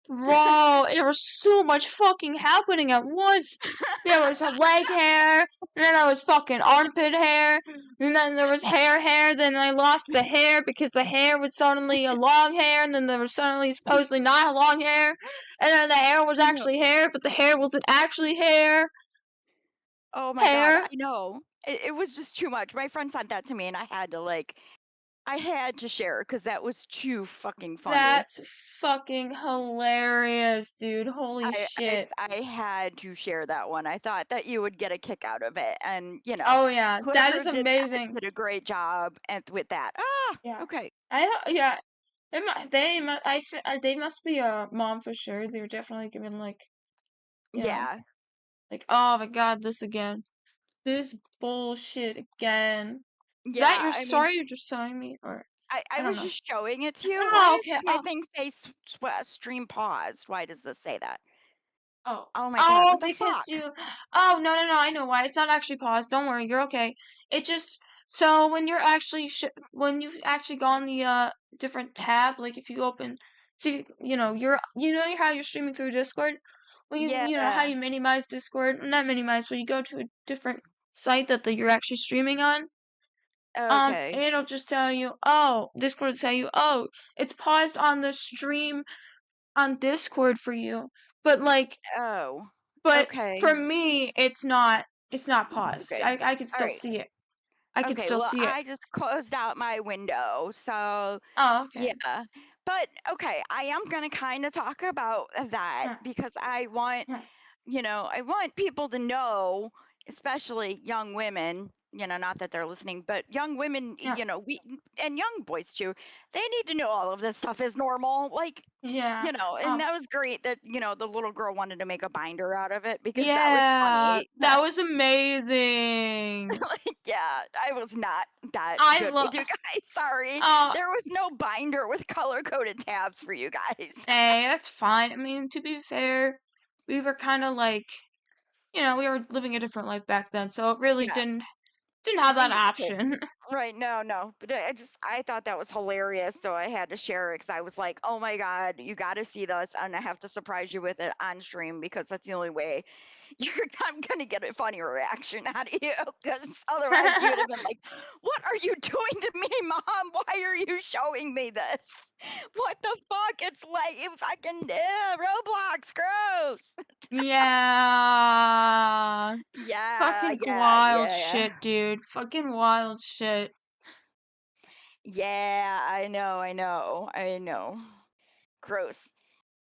Bro, there was so much fucking happening at once. There was leg hair, and then there was fucking armpit hair, and then there was hair, then I lost the hair because the hair was suddenly a long hair, and then there was suddenly supposedly not a long hair, and then the hair was actually hair, but the hair wasn't actually hair. Oh my God, Hair. I know. It was just too much. My friend sent that to me and I had to share because that was too fucking funny. That's fucking hilarious, dude. Holy shit. I had to share that one. I thought that you would get a kick out of it, and Oh yeah, that whoever is did that amazing. did a great job with that. Yeah. Okay. Yeah. They must be a mom for sure. They were definitely giving like, you know, Yeah. like, oh my god, this again. This bullshit again. Is that Yeah. your I mean, story you're just showing me? Or I I don't was know. just showing it to you. Oh, Why okay. does my thing say stream paused? Why does this say that? Oh. Oh my God, Oh, what the because fuck? oh, no, I know why. It's not actually paused. Don't worry, you're okay. It just, so when you're actually, when you've actually gone the, different tab, like if you open, so how you're streaming through Discord? When you know how Yeah. you minimize Discord? Not minimize, when you go to a different site that you're actually streaming on, Okay. it'll just tell you, oh, Discord will tell you, oh, it's paused on the stream on Discord for you. But like, Oh. but Okay. for me, it's not paused. Okay. I can All still right. see it. I can Okay. still Well, see it. I just closed out my window, so Oh, okay. yeah. But okay, I am gonna kind of talk about that Huh, because I want huh, I want people to know, especially young women, not that they're listening, but young women, huh. we and young boys too, they need to know all of this stuff is normal. Like, Yeah. and that was great that, the little girl wanted to make a binder out of it because that was Yeah, funny. that was amazing. Like, yeah, I was not that I good love. with you guys. Sorry. Oh, There was no binder with color coded tabs for you guys. hey, that's fine. I mean, to be fair, we were kind of like, we were living a different life back then, so it really Yeah. didn't have that We option. Right, no, but I thought that was hilarious, so I had to share it because I was like, "Oh my God, you got to see this, and I have to surprise you with it on stream because that's the only way I'm gonna get a funny reaction out of you. Because otherwise, you would have been like, "What are you doing to me, Mom? Why are you showing me this? What the fuck? It's like you fucking Roblox, gross." Yeah. Yeah, Fucking yeah, wild yeah, shit, dude. Fucking wild shit. yeah. I know. Gross.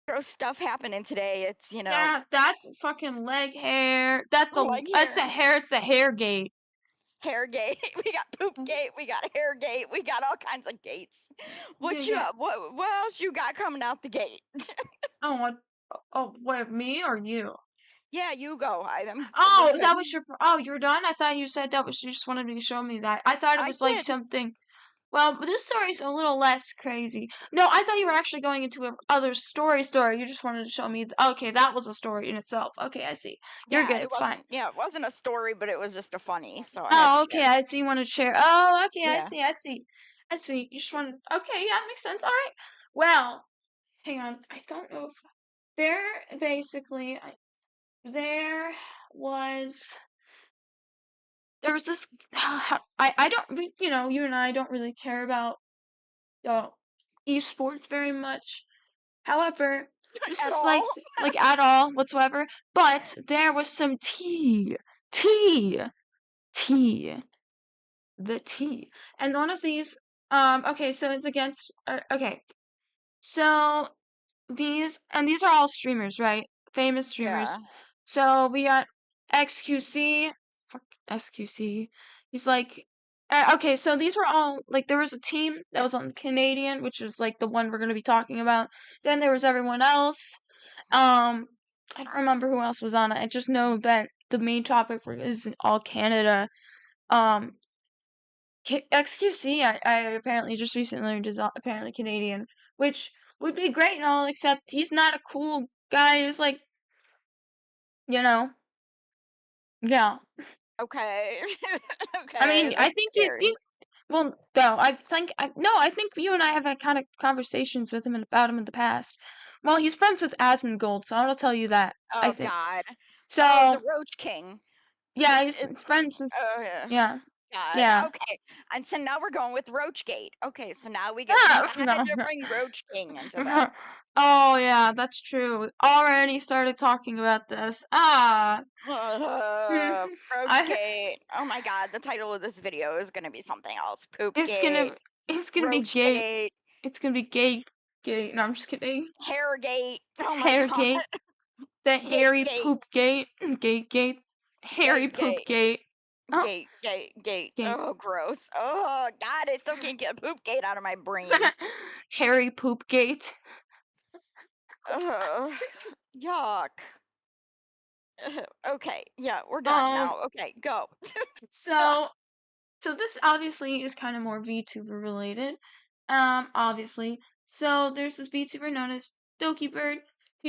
Gross stuff happening today. It's, Yeah, that's fucking leg hair. like That's here, the hair. It's the hair gate. hair gate. We got poop gate. We got hair gate. We got all kinds of gates. Yeah, What you yeah. what else you got coming out the gate? Oh, what? Oh, wait, me or you? Yeah, you go. We're Oh, good. that was your. Oh, you're done. I thought you said that was. You just wanted me to show me that. I thought it I was like did. something. Well, but this story's a little less crazy. No, I thought you were actually going into a other story. You just wanted to show me. Okay, that was a story in itself. Okay, I see. You're Yeah, good. it It's fine. wasn't. Yeah, it wasn't a story, but it was just a funny. So I had to Oh, share. okay. I see. You want to share. Oh, okay. I Yeah. see. I see. I see. You just want. Okay, yeah, makes sense. All right. Well, hang on. I don't know if there basically there was there was this. I don't, you and I don't really care about esports very much. However, this At is all. like at all whatsoever. But there was some tea, the tea, and one of these. Okay, so it's against. Okay, so these are all streamers, right? Famous streamers. Yeah. So we got XQC. Fuck XQC. He's like, okay, so these were all like there was a team that was on Canadian, which is like the one we're gonna be talking about. Then there was everyone else. I don't remember who else was on it. I just know that the main topic is all Canada. Um, XQC, I apparently just recently learned is apparently Canadian, which would be great and all, except he's not a cool guy. He's like, you know, yeah. Okay. I Okay. mean, I That's think scary. well, no, I think you and I have had kind of conversations with him and about him in the past. Well, he's friends with Asmongold, so I'll tell you that. I Oh think God. Oh, the so. Roach King. Yeah, he's It's friends with. oh yeah. Yeah, God. yeah. Okay. And so now we're going with Roachgate. Okay, so now we Ah, had no, to no. bring Roach King into this. Oh yeah, that's true. Already started talking about this. Ah. I Roachgate. Oh my God, the title of this video is gonna be something else. it's Poopgate, gonna it's gonna be gay. Roachgate, It's gonna be gay. No, I'm just kidding. Hairgate. Oh my Hair God. gate. The Gate, hairy gate, poop gate. Gate. Hairy gate, poop gate, gate. Oh, gate. gate. Oh, gross. Oh God, I still can't get Poopgate out of my brain. Hairy poop gate. Ugh, yuck. Okay, yeah, we're done Um, now. Okay, go. so this obviously is kind of more VTuber related. Obviously. So there's this VTuber known as Doki Bird.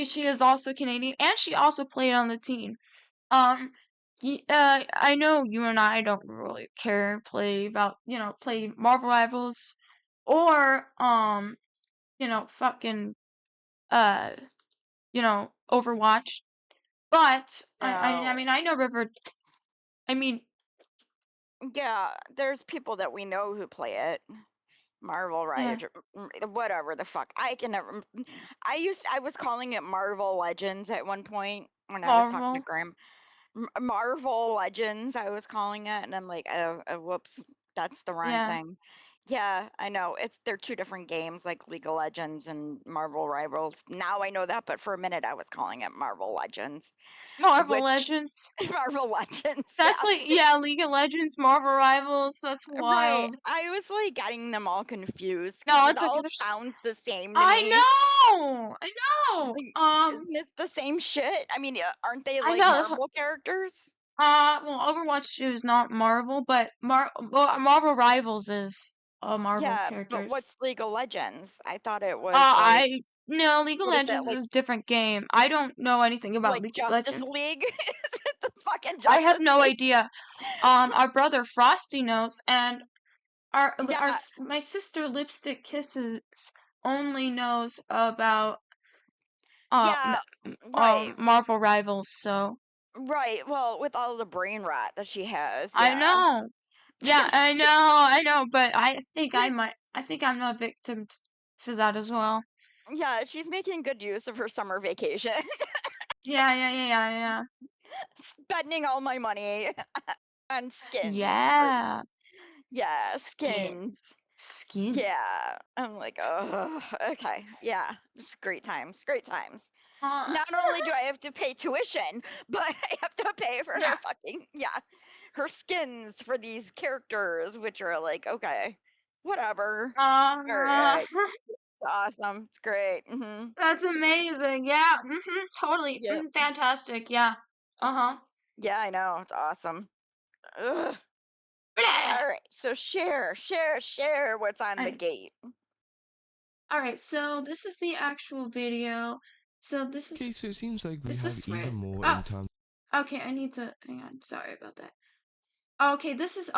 She is also Canadian, and she also played on the team. Um, I know you and I don't really play Marvel Rivals, or fucking uh, Overwatch. But I No. mean, I know River. I mean, Yeah, there's people that we know who play it. Marvel yeah, Rage, whatever the fuck. I can never. I was calling it Marvel Legends at one point when I was talking to Marvel. Graham. Marvel Legends, I was calling it, and I'm like, whoops, that's the wrong Yeah, thing. Yeah, I know. They're two different games, like League of Legends and Marvel Rivals. Now I know that, but for a minute I was calling it Marvel Legends, Marvel which Legends. Marvel Legends, That's yes. like, yeah, League of Legends, Marvel Rivals. That's Right. wild. I was like getting them all confused because No, it it's okay. all sounds the same to I me. know. I know. Like, isn't it the same shit? I mean, aren't they I like know. That's what, Marvel characters? well, Overwatch is not Marvel, but Marvel Rivals is Marvel Yeah, but characters. what's League of Legends? I thought it was like, I no, League of what is it, Legends is a different game. I don't know anything about like League of Justice Legends. League? Is it the fucking I have Justice no League? idea. Our brother Frosty knows, and Yeah, my sister Lipstick Kisses only knows about yeah, right, Marvel Rivals, so right. Well, with all the brain rot that she has, I yeah. know. Yeah, I know, but I think I'm a victim to that as well. Yeah, she's making good use of her summer vacation, Yeah. spending all my money on skins for Yeah. yeah, Skin. skins. Skin. Yeah. I'm like, oh, okay. Yeah. Just great times. Great times. Uh, Not only do I have to pay tuition, but I have to pay for yeah. her fucking, yeah, her skins for these characters, which are like, okay, whatever. All Uh, right. Awesome. It's great. that's amazing. Yeah. Totally. Yep. Fantastic. Yeah. Uh-huh. Yeah, I know. It's awesome. Ugh. Bleh. All right. So share what's on the Alright. gate. Alright, so this is the actual video. So Okay, so it seems like we this have is where even is it? more Oh, in terms. okay, I need to hang on. Sorry about that. Okay, this is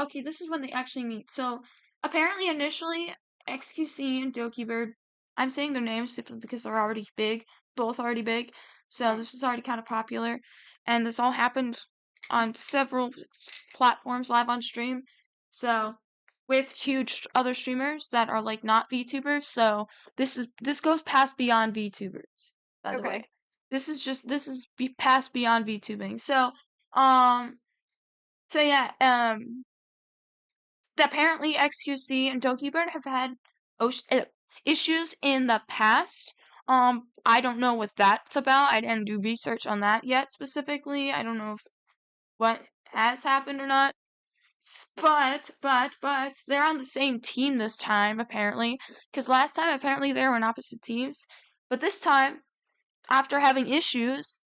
when they actually meet. So apparently initially XQC and Doki Bird, I'm saying their names simply because they're already big, both already big. So Mm. this is already kind of popular. And this all happened on several platforms live on stream. So with huge other streamers that are like not VTubers. So this goes past beyond VTubers, by the way. This is past beyond VTubing. So yeah, apparently XQC and Dokibird have had issues in the past. I don't know what that's about. I didn't do research on that yet specifically. I don't know if what has happened or not. But they're on the same team this time apparently, because last time apparently they were on opposite teams. But this time, after having issues,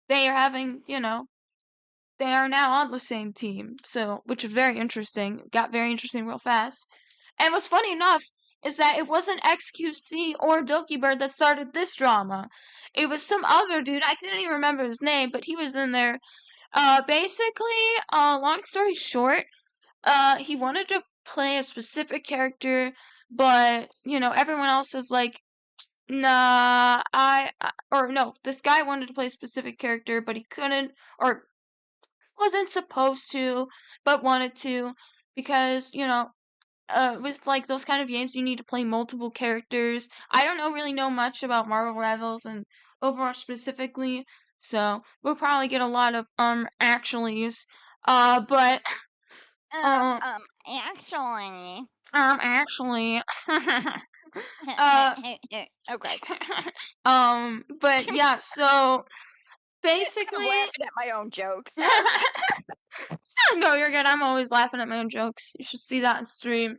they are having, they are now on the same team. So, which is very interesting. Got very interesting real fast. And what's funny enough is that it wasn't XQC or Dokibird that started this drama. It was some other dude. I can't even remember his name, but he was in there. Basically, long story short, he wanted to play a specific character, but, everyone else was like, nah, or no, this guy wanted to play a specific character, but he couldn't, or wasn't supposed to, but wanted to, because, with like those kind of games, you need to play multiple characters. I don't really know much about Marvel Rivals and Overwatch specifically, so we'll probably get a lot of actuallys. But Actually. actually, Okay. but yeah, so basically, I'm laughing at my own jokes. no, you're good. I'm always laughing at my own jokes. You should see that on stream.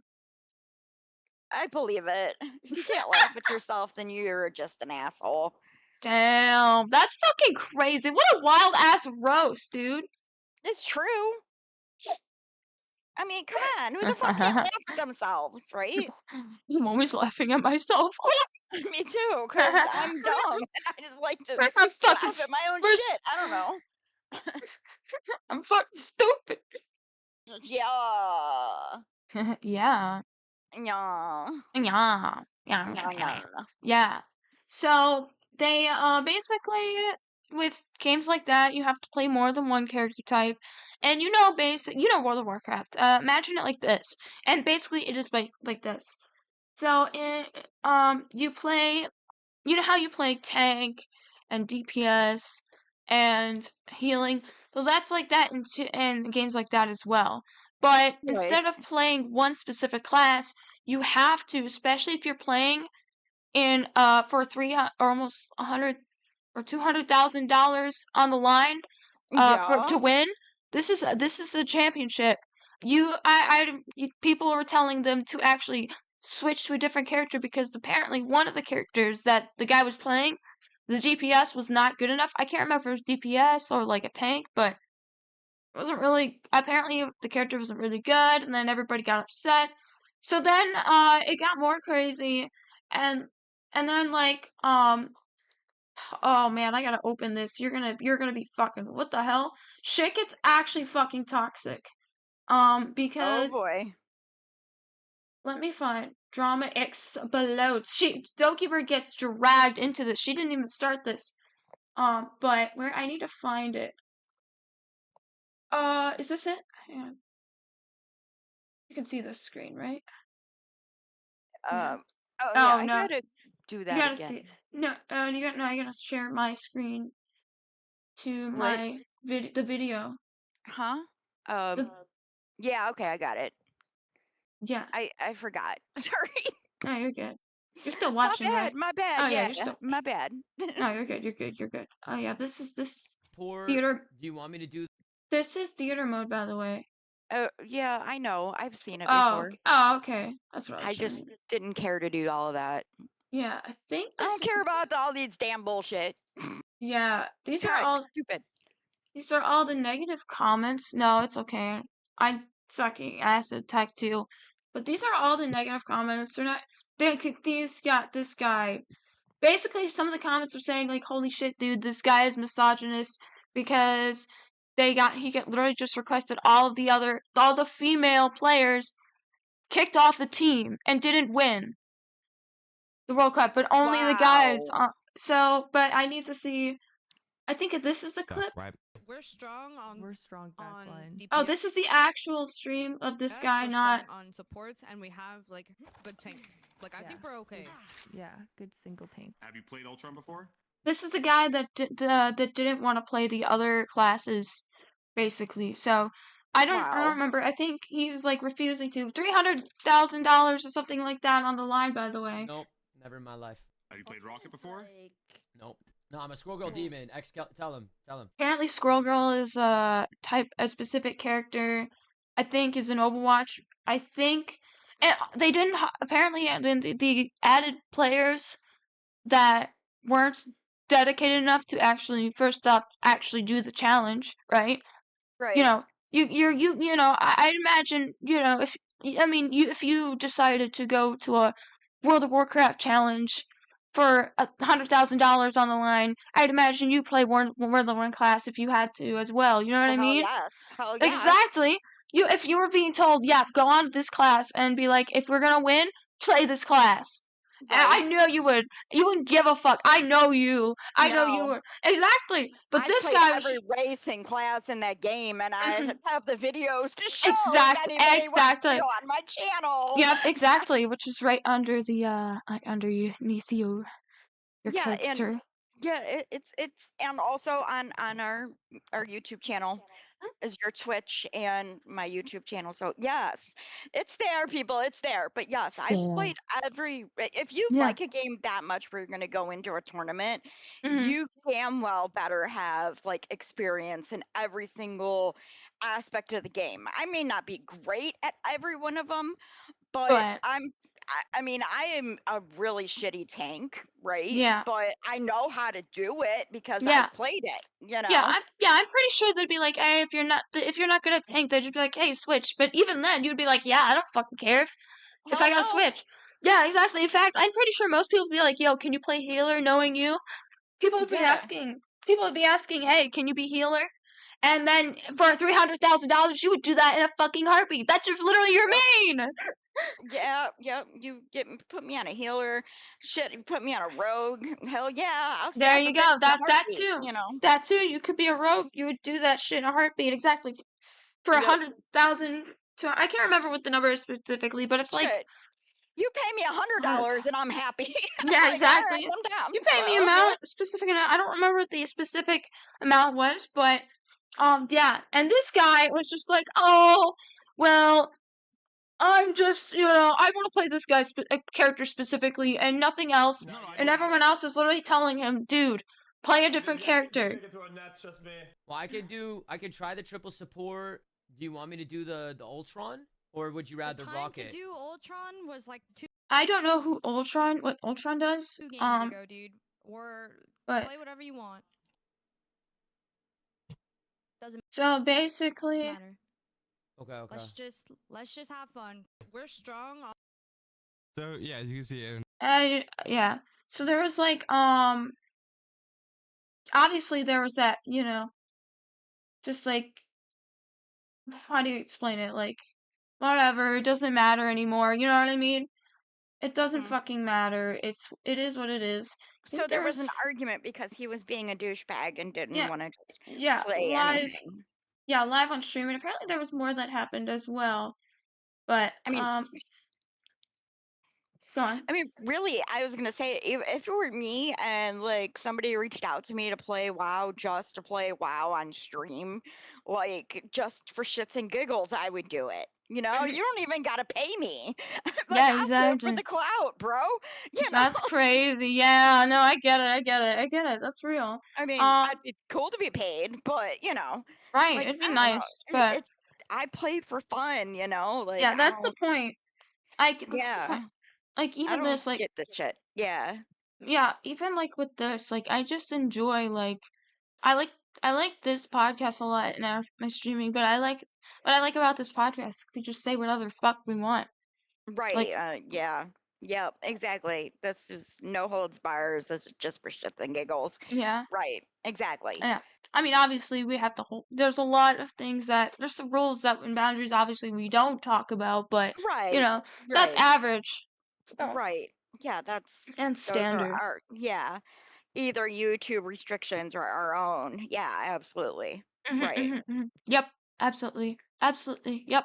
I believe it. If you can't laugh at yourself, then you're just an asshole. Damn, that's fucking crazy. What a wild ass roast, dude. It's true. I mean, come on. Who the fuck can't laugh at themselves, right? I'm always laughing at myself. Me too, because I'm dumb and I just like to I'm fucking laugh at my own shit. I don't know. I'm fucking stupid. Yeah. Yeah. Yeah. Yeah. Yeah. Yeah. So they basically with games like that you have to play more than one character type. And World of Warcraft. Imagine it like this. And basically it is like this. So you play, how you play tank and DPS and healing. So that's like that in games like that as well. But instead of playing one specific class, you have to, especially if you're playing in for almost 100 or $200,000 on the line to win. This is a championship. People were telling them to actually switch to a different character because apparently one of the characters that the guy was playing, the DPS was not good enough. I can't remember if it was DPS or like a tank, but it wasn't really. Apparently, the character wasn't really good, and then everybody got upset. So then, it got more crazy, and then like oh man, I gotta open this. You're gonna be fucking, what the hell? Shit gets actually fucking toxic. Because oh boy. let me find drama explodes. Dokibird gets dragged into this. She didn't even start this. But where I need to find it. Is this it? Hang on. You can see the screen, right? Oh yeah, no. I gotta do that You gotta again. see. No, you gotta share my screen to the video. Huh? Yeah, okay, I got it. Yeah. I forgot. Sorry. No, you're good. You're still watching, right? My bad. Oh, yeah, yeah, you're still. my bad. No, you're good. You're good. Oh yeah, this is Poor. theater. Do you want me to do? This is theater mode, by the way. Yeah, I know. I've seen it Oh, before. okay. That's what I was I just didn't care to do all of that. Yeah, I think I don't care about all these damn bullshit. Yeah, these are God, all stupid. These are all the negative comments. No, it's okay. I sucking acid tech too. But these are all the negative comments. They're not. These got this guy. Basically, some of the comments are saying like, "Holy shit, dude, this guy is misogynist," because he literally just requested all the female players kicked off the team and didn't win the World Cup, but only the guys. Wow. So, but I need to see I think this is the stuff, clip. right? We're strong on backline. DPS. Oh, this is the actual stream of this guy, we're not. strong on supports, and we have like good tank. Like I think we're okay. Yeah, good single tank. Have you played Ultron before? This is the guy that that didn't want to play the other classes, basically. So I don't Wow. remember. I think he was like refusing to. $300,000 or something like that on the line, by the way. Nope, never in my life. Have you played Rocket before? Nope. No, I'm a Squirrel Girl Demon. Tell him. Apparently, Squirrel Girl is a specific character. I think is in Overwatch. I think, and they didn't apparently the added players that weren't dedicated enough to actually first up actually do the challenge, right? Right. You know, you know, I'd imagine, you know, if you decided to go to a World of Warcraft challenge for $100,000 on the line, I'd imagine you play World of Warcraft class if you had to as well. You know what I mean? Hell yes. Exactly. If you were being told, yeah, go on to this class and be like, if we're gonna win, play this class. Right. I know you would. You wouldn't give a fuck. I know you. I know you No. would. Exactly. But I this played guy. every racing class in that game, and I have the videos to show Exactly. if anybody wants to go on my channel. Yep, exactly. Which is right under the like underneath your character. And it's and also on our YouTube channel is your Twitch and my YouTube channel. So yes, it's there, people. It's there. But yes, I've played every. If you like a game that much, where you're going to go into a tournament, you damn well better have like experience in every single aspect of the game. I may not be great at every one of them, but I mean, I am a really shitty tank, right? Yeah. But I know how to do it because I've played it, you know? Yeah, I'm pretty sure they'd be like, hey, if you're not good at tank, they'd just be like, hey, switch. But even then, you'd be like, yeah, I don't fucking care if I gotta switch. Yeah, exactly. In fact, I'm pretty sure most people would be like, yo, can you play healer knowing you? People would be asking, hey, can you be healer? And then for $300,000, you would do that in a fucking heartbeat. That's just literally your main. Yeah, you put me on a healer. Shit, you put me on a rogue. Hell yeah, I'll there you go. That too. You know, that too. You could be a rogue. You would do that shit in a heartbeat. Exactly. For 100,000. I can't remember what the number is specifically, but it's like. You pay me $100 and I'm happy. Yeah, like, exactly. Right, I'm down. You pay me specific amount. I don't remember what the specific amount was, but yeah. And this guy was just like, oh, well, I'm just, you know, I want to play this guy's character specifically and nothing else. And everyone else is literally telling him, dude, play a different character. Well, I could try the triple support. Do you want me to do the Ultron? Or would you rather Rocket? To do Ultron was like I don't know what Ultron does. 2 games ago, dude. Or play whatever you want. Doesn't so basically matter. Okay. Let's just have fun. We're strong. So yeah, as you can see, yeah. So there was like obviously there was that, you know, just like, how do you explain it? Like, whatever, it doesn't matter anymore. You know what I mean? It doesn't fucking matter. It is what it is. So there was an argument because he was being a douchebag and didn't want to just play anything. Yeah, live on stream, and apparently there was more that happened as well. But I mean, go on. I mean, really, I was gonna say if it were me and like somebody reached out to me to play WoW just to play WoW on stream, like just for shits and giggles, I would do it. You know, you don't even gotta pay me. Like, yeah, exactly. For the clout, bro. You know? That's crazy. Yeah, no, I get it. That's real. I mean, it's cool to be paid, but you know, right? Like, It'd be nice, but I play for fun. You know, like yeah, that's the point. Like even this, like get this shit. Yeah. Yeah, even like with this, like I just enjoy like I like this podcast a lot now, my streaming, but what I like about this podcast, we just say whatever the fuck we want. Right. Like, yeah. Yep. Exactly. This is no holds bars. This is just for shits and giggles. Yeah. Right. Exactly. Yeah. I mean, obviously, we have to hold. There's a lot of things there's the rules and boundaries. Obviously, we don't talk about, but you know, that's average. Right. Yeah. That's and standard. yeah. either YouTube restrictions or our own. Yeah, absolutely. Right. Yep, absolutely, absolutely, yep,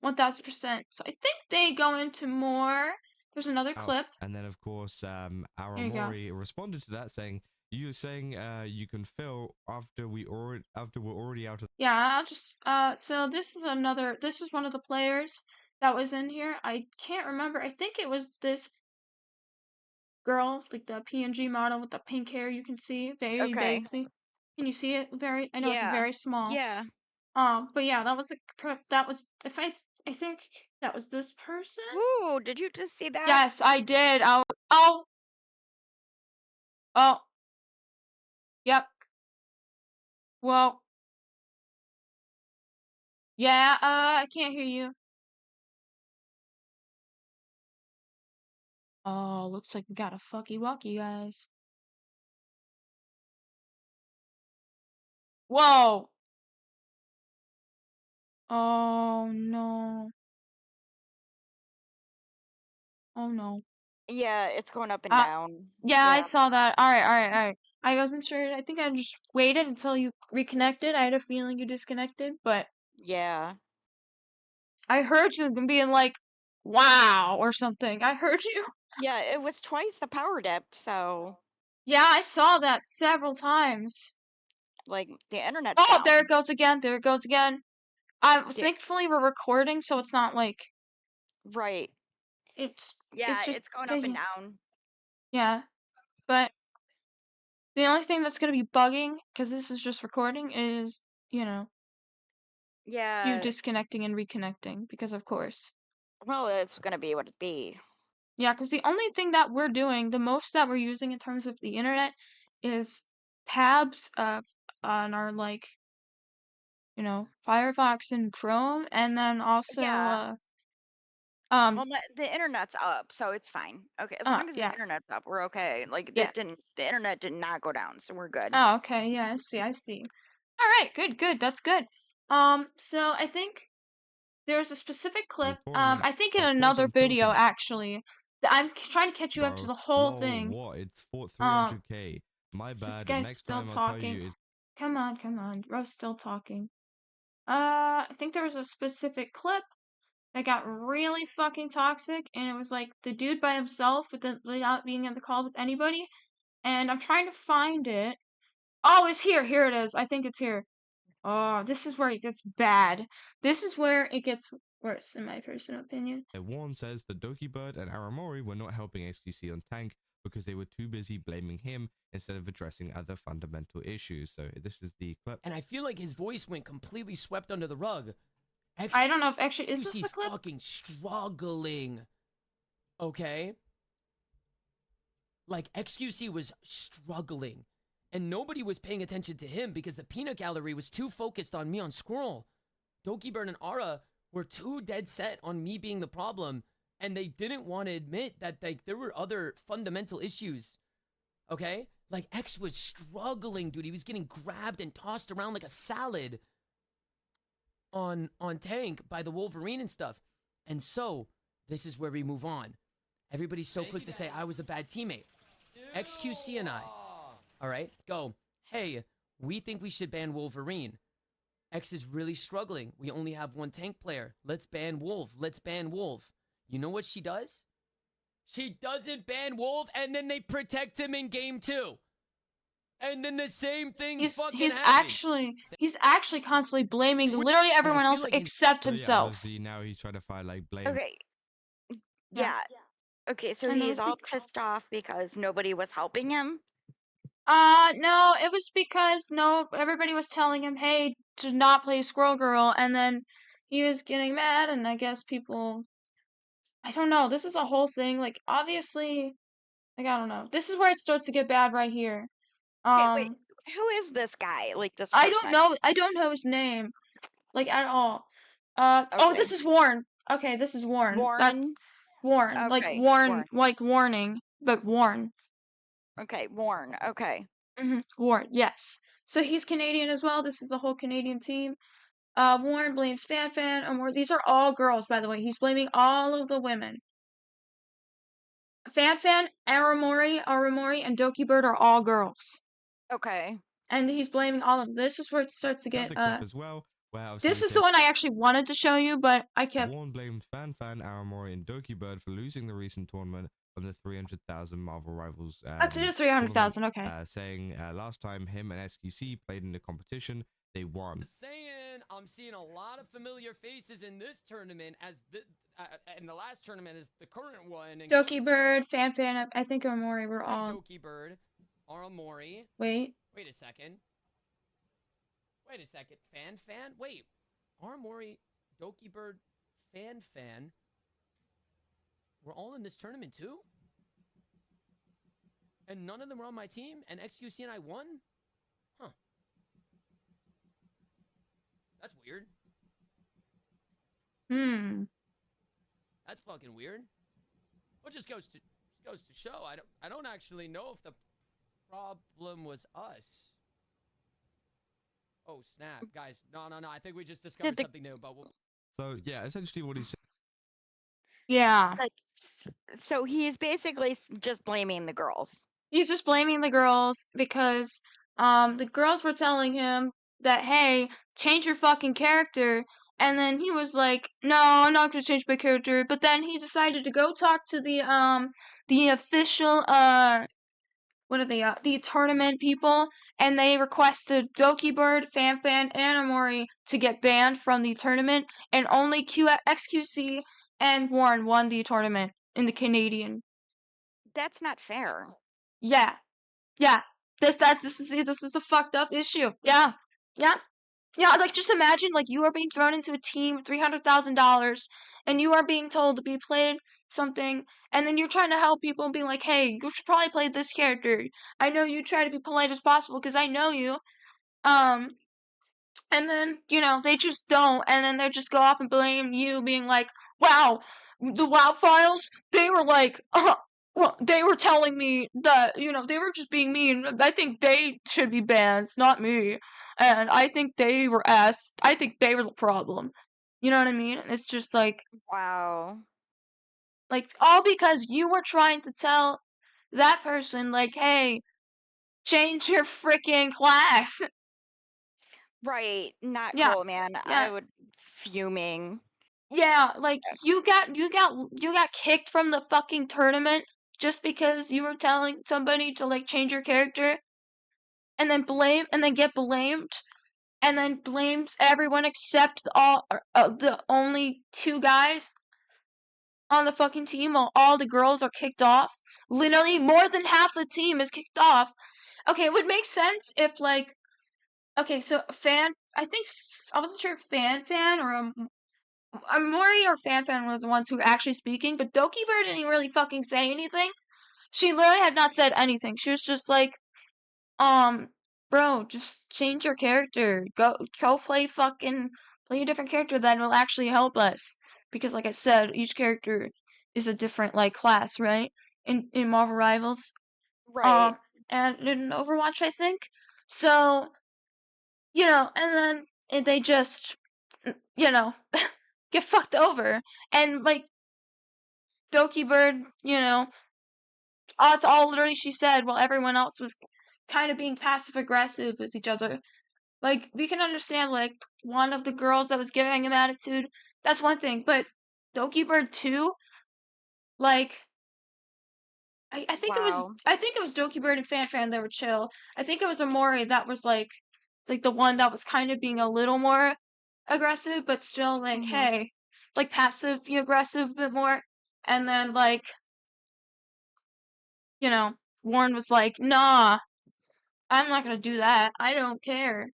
1000%. So I think they go into more. There's another clip. And then, of course, our There you go. Mori responded to that saying, "You're saying you can fill after we're already out of." Yeah, I'll just so this is one of the players that was in here. I can't remember. I think it was this girl, like the PNG model with the pink hair. You can see very Okay. vaguely. Can you see it? I know it's Yeah. very small. Yeah. But yeah, that was I think that was this person. Ooh, did you just see that? Yes, I did. Yep. Well, yeah. I can't hear you. Oh, looks like we got a fucky wucky, guys. Whoa. Oh no. Oh no. Yeah, it's going up and Uh, down. Yeah, I Yeah. saw that. All right. I wasn't sure. I think I just waited until you reconnected. I had a feeling you disconnected, but Yeah. I heard you being like, "Wow" or something. I heard you. Yeah, it was twice the power depth, so Yeah, I saw that several times. like the internet's Oh, there down. it goes again. There it goes again. Yeah, Thankfully we're recording, so it's not like right. it's Yeah, just it's going up and taking. down. Yeah, but the only thing that's gonna be bugging, because this is just recording, is you Yeah. disconnecting and reconnecting, because of course. Well, it's gonna be what it be. Yeah, because the only thing that we're doing, the most that we're using in terms of the internet, is tabs on our Firefox and Chrome, and then Yeah. also Well, the internet's up, so it's fine. Okay, as long as the yeah, internet's up, we're okay. Like yeah. the internet did not go down, so we're good. Oh, okay, yeah, I see. All right, good, that's good. So I think there's a specific clip. I think in Of course, another I'm still video actually. I'm trying to catch you up to bro. the whole Lol, thing. what? It's for Um, 300k. My is this bad. guy Next still time I'll tell talking? you is. Come on, Russ still talking. I think there was a specific clip that got really fucking toxic, and it was like the dude by himself without being in the call with anybody. And I'm trying to find it. Oh, it's here. Here it is. I think it's here. Oh, this is where it gets bad. This is where it gets worse, in my personal opinion. Warren says that Doki Bird and Aramori were not helping XQC on tank because they were too busy blaming him instead of addressing other fundamental issues. So this is the clip. And I feel like his voice went completely swept under the rug. I don't know if actually is this XQC's the clip? fucking struggling. Okay? Like XQC was struggling. And nobody was paying attention to him because the peanut gallery was too focused on me on Squirrel. Doki Bird and Ara were too dead set on me being the problem, and they didn't want to admit that there were other fundamental issues. Okay? Like X was struggling, dude. He was getting grabbed and tossed around like a salad on tank by the Wolverine and stuff. And so, this is where we move on. Everybody's so quick to say I was a bad teammate. XQC and I. All right, go. Hey, we think we should ban Wolverine. X is really struggling. We only have one tank player. Let's ban Wolf. Let's ban Wolf. You know what she does? She doesn't ban Wolf, and then they protect him in game 2. And then the same thing He's happens. actually constantly blaming literally everyone else like except himself. Now he's trying to find like blame. Okay. Yeah. Okay, so And he's those all pissed off because nobody was helping him. No, it was because everybody was telling him, hey, to not play Squirrel Girl, and then he was getting mad, and I guess people, I don't know, this is a whole thing, like, obviously, like, I don't know, this is where it starts to get bad right here. Okay, wait, who is this guy? Like this person? I don't know his name, like, at all. Oh, this is Warren. Okay, this is Warren. Warren? Warren, Okay, like Warren, like warning, but Warren. Okay, Warren, okay. Warren, yes. So he's Canadian as well. This is the whole Canadian team. Warren blames Fan and more. These are all girls, by the way. He's blaming all of the women. Fan, Aramori, and Doki Bird are all girls. Okay. And he's blaming all of them. This is where it starts to get, Another clip as well, where obviously this we is said the one I actually wanted to show you, but I kept... Warren blamed Fan, Aramori, and Doki Bird for losing the recent tournament of the 300,000 Marvel Rivals. That's it, 300,000, okay. Saying last time him and SQC played in the competition, they won. Saying I'm seeing a lot of familiar faces in this tournament as in the last tournament is the current one. Doki Bird, Fan, I think Aramori were all... Doki Bird, Aramori. Wait a second. Fan? Wait. Aramori, Doki Bird, Fan. We're all in this tournament too? And none of them were on my team? And XQC and I won? Huh. That's weird. That's fucking weird. Well, just goes to show I don't actually know if the problem was us. Oh snap, guys! No! I think we just discovered something new. But so yeah, essentially what he said. Yeah. So he's basically just blaming the girls. He's just blaming the girls because the girls were telling him that, hey, change your fucking character. And then he was like, no, I'm not gonna change my character. But then he decided to go talk to the official the tournament people, and they requested Doki Bird, Fan, and Aramori to get banned from the tournament, and only XQC and Warren won the tournament in the Canadian. That's not fair. Yeah. This is the fucked up issue. Yeah. Like, just imagine, like, you are being thrown into a team with $300,000, and you are being told to be played something, and then you're trying to help people and being like, hey, you should probably play this character. I know you try to be polite as possible because I know you. And then, they just don't, and then they just go off and blame you, being like, wow, the WoW files, they were like, well, they were telling me that, they were just being mean. I think they should be banned, not me. And I think they were I think they were the problem. You know what I mean? It's just like... Wow. Like, all because you were trying to tell that person, like, hey, change your freaking class. Right. Not Yeah. cool, man. Yeah. I would fuming. Yeah, like, you got kicked from the fucking tournament just because you were telling somebody to, like, change your character, and then get blamed, and then blames everyone except the only 2 guys on the fucking team while all the girls are kicked off. Literally, more than half the team is kicked off. Okay, it would make sense if, like, okay, so I think, I wasn't sure if Fan or Mori or Fan was the ones who were actually speaking, but Doki Bird didn't really fucking say anything. She literally had not said anything. She was just like, bro, just change your character. Go play a different character that will actually help us. Because, like I said, each character is a different, like, class, right? In Marvel Rivals. Right. And in Overwatch, I think. So, and then they just, get fucked over. And, like, Doki Bird, that's all literally she said while everyone else was kind of being passive-aggressive with each other. Like, we can understand, like, one of the girls that was giving him attitude, that's one thing, but Doki Bird too? Like, I think it was Doki Bird and Fan that were chill. I think it was Amori that was, like the one that was kind of being a little more aggressive, but still, like, hey, like, passive-aggressive a bit more. And then, like, Warren was like, nah, I'm not gonna do that. I don't care.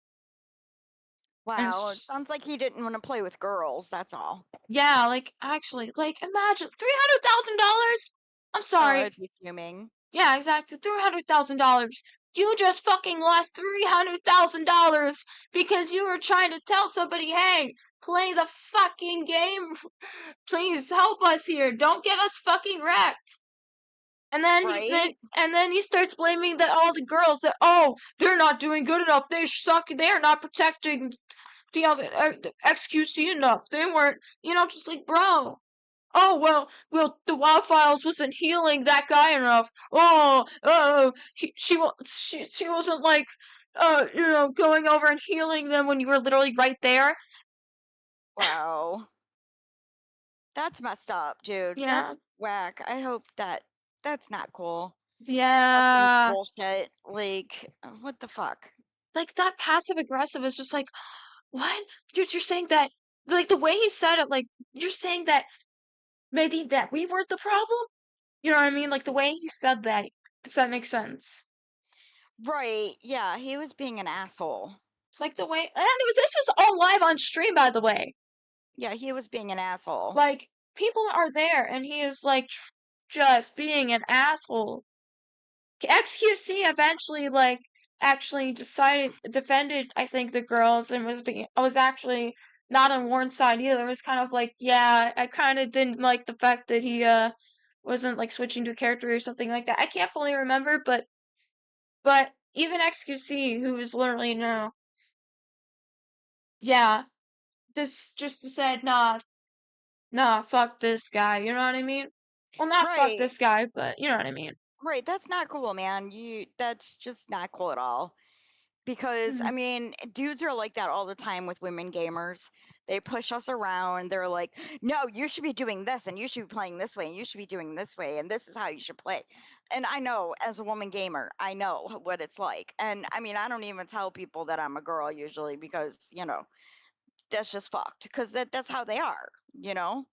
Wow. It sounds like he didn't want to play with girls, that's all. Yeah, like, actually, like, imagine $300,000? I'm sorry. Oh, I'd be fuming. Yeah, exactly. $300,000. You just fucking lost $300,000 because you were trying to tell somebody, hey, play the fucking game. Please help us here. Don't get us fucking wrecked. And then, he starts blaming all the girls that, oh, they're not doing good enough. They suck. They're not protecting the XQC enough. They weren't, just like, bro. oh well the WoW files wasn't healing that guy enough. She wasn't like going over and healing them when you were literally right there. Wow. That's messed up, dude. Yeah. That's whack. I hope that's not cool. Fucking Yeah. bullshit. Like, what the fuck? Like that passive aggressive is just like, what? You're saying that, like, the way you said it, like, you're saying that maybe that we were the problem? You know what I mean? Like the way he said that, if that makes sense. Right. Yeah, he was being an asshole. Like the way, and this was all live on stream, by the way. Yeah, he was being an asshole. Like, people are there, and he is like just being an asshole. XQC eventually like actually defended I think the girls and was actually not on Warren's side either. It was kind of like, yeah, I kind of didn't like the fact that he wasn't like switching to a character or something like that. I can't fully remember, but even XQC, who is literally yeah, this just said nah, fuck this guy. You know what I mean? Well, not fuck Right. this guy, but you know what I mean. Right. That's not cool, man. That's just not cool at all. Because I Mhm. mean, dudes are like that all the time with women gamers. They push us around. They're like, "No, you should be doing this, and you should be playing this way, and you should be doing this way, and this is how you should play." And I know, as a woman gamer, I know what it's like. And I mean, I don't even tell people that I'm a girl usually because that's just fucked. Because that's how they are, you know.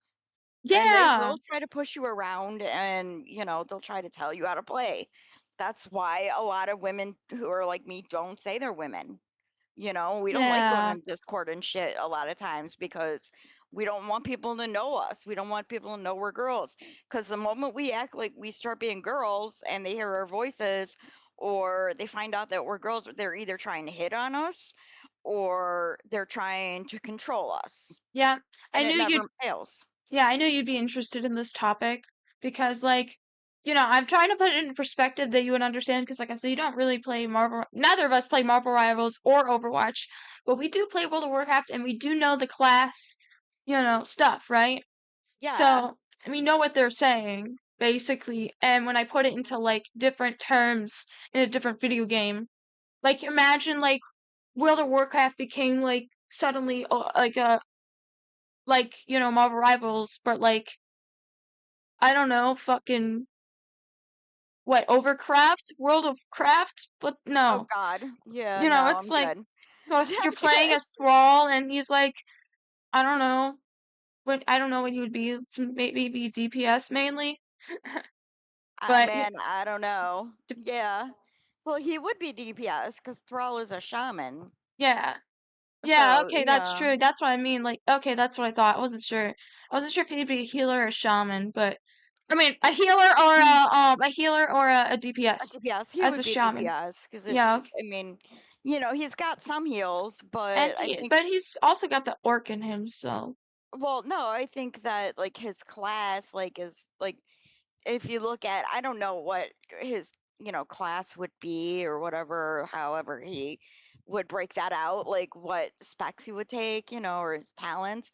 And they Yeah, will try to push you around, and they'll try to tell you how to play. That's why a lot of women who are like me don't say they're women. We don't like going yeah, on Discord and shit a lot of times because we don't want people to know us. We don't want people to know we're girls. Because the moment we act like we start being girls and they hear our voices or they find out that we're girls, they're either trying to hit on us or they're trying to control us. yeah. I And it knew you'd never fails. Yeah, I knew you'd be interested in this topic because, like, I'm trying to put it in perspective that you would understand because, like I said, you don't really play Marvel. Neither of us play Marvel Rivals or Overwatch, but we do play World of Warcraft and we do know the class, stuff, right? Yeah. So, and we know what they're saying, basically. And when I put it into, like, different terms in a different video game, like, imagine, like, World of Warcraft became, like, suddenly, Marvel Rivals, but, like, I don't know, fucking what, Overcraft? World of Craft? But Oh no. God. Yeah, no, It's I'm like good. you're I'm playing good. as Thrall and he's like, I don't know. I don't know what he would be. It's maybe DPS mainly. But Man, I don't know. Yeah. Well, he would be DPS because Thrall is a shaman. yeah. Yeah, So, okay, that's yeah. true. That's what I mean. Like, okay, that's what I thought. I wasn't sure. I wasn't sure if he'd be a healer or a shaman, but I mean, a healer or a A DPS DPS. He as a would be a shaman. DPS because Yeah, okay. I mean, he's got some heals, And but I think, he's also got the orc in him, so well, no, I think that, like, his class, like, is, like, if you look at, I don't know what his, class would be or whatever, however he would break that out, like, what specs he would take, or his talents.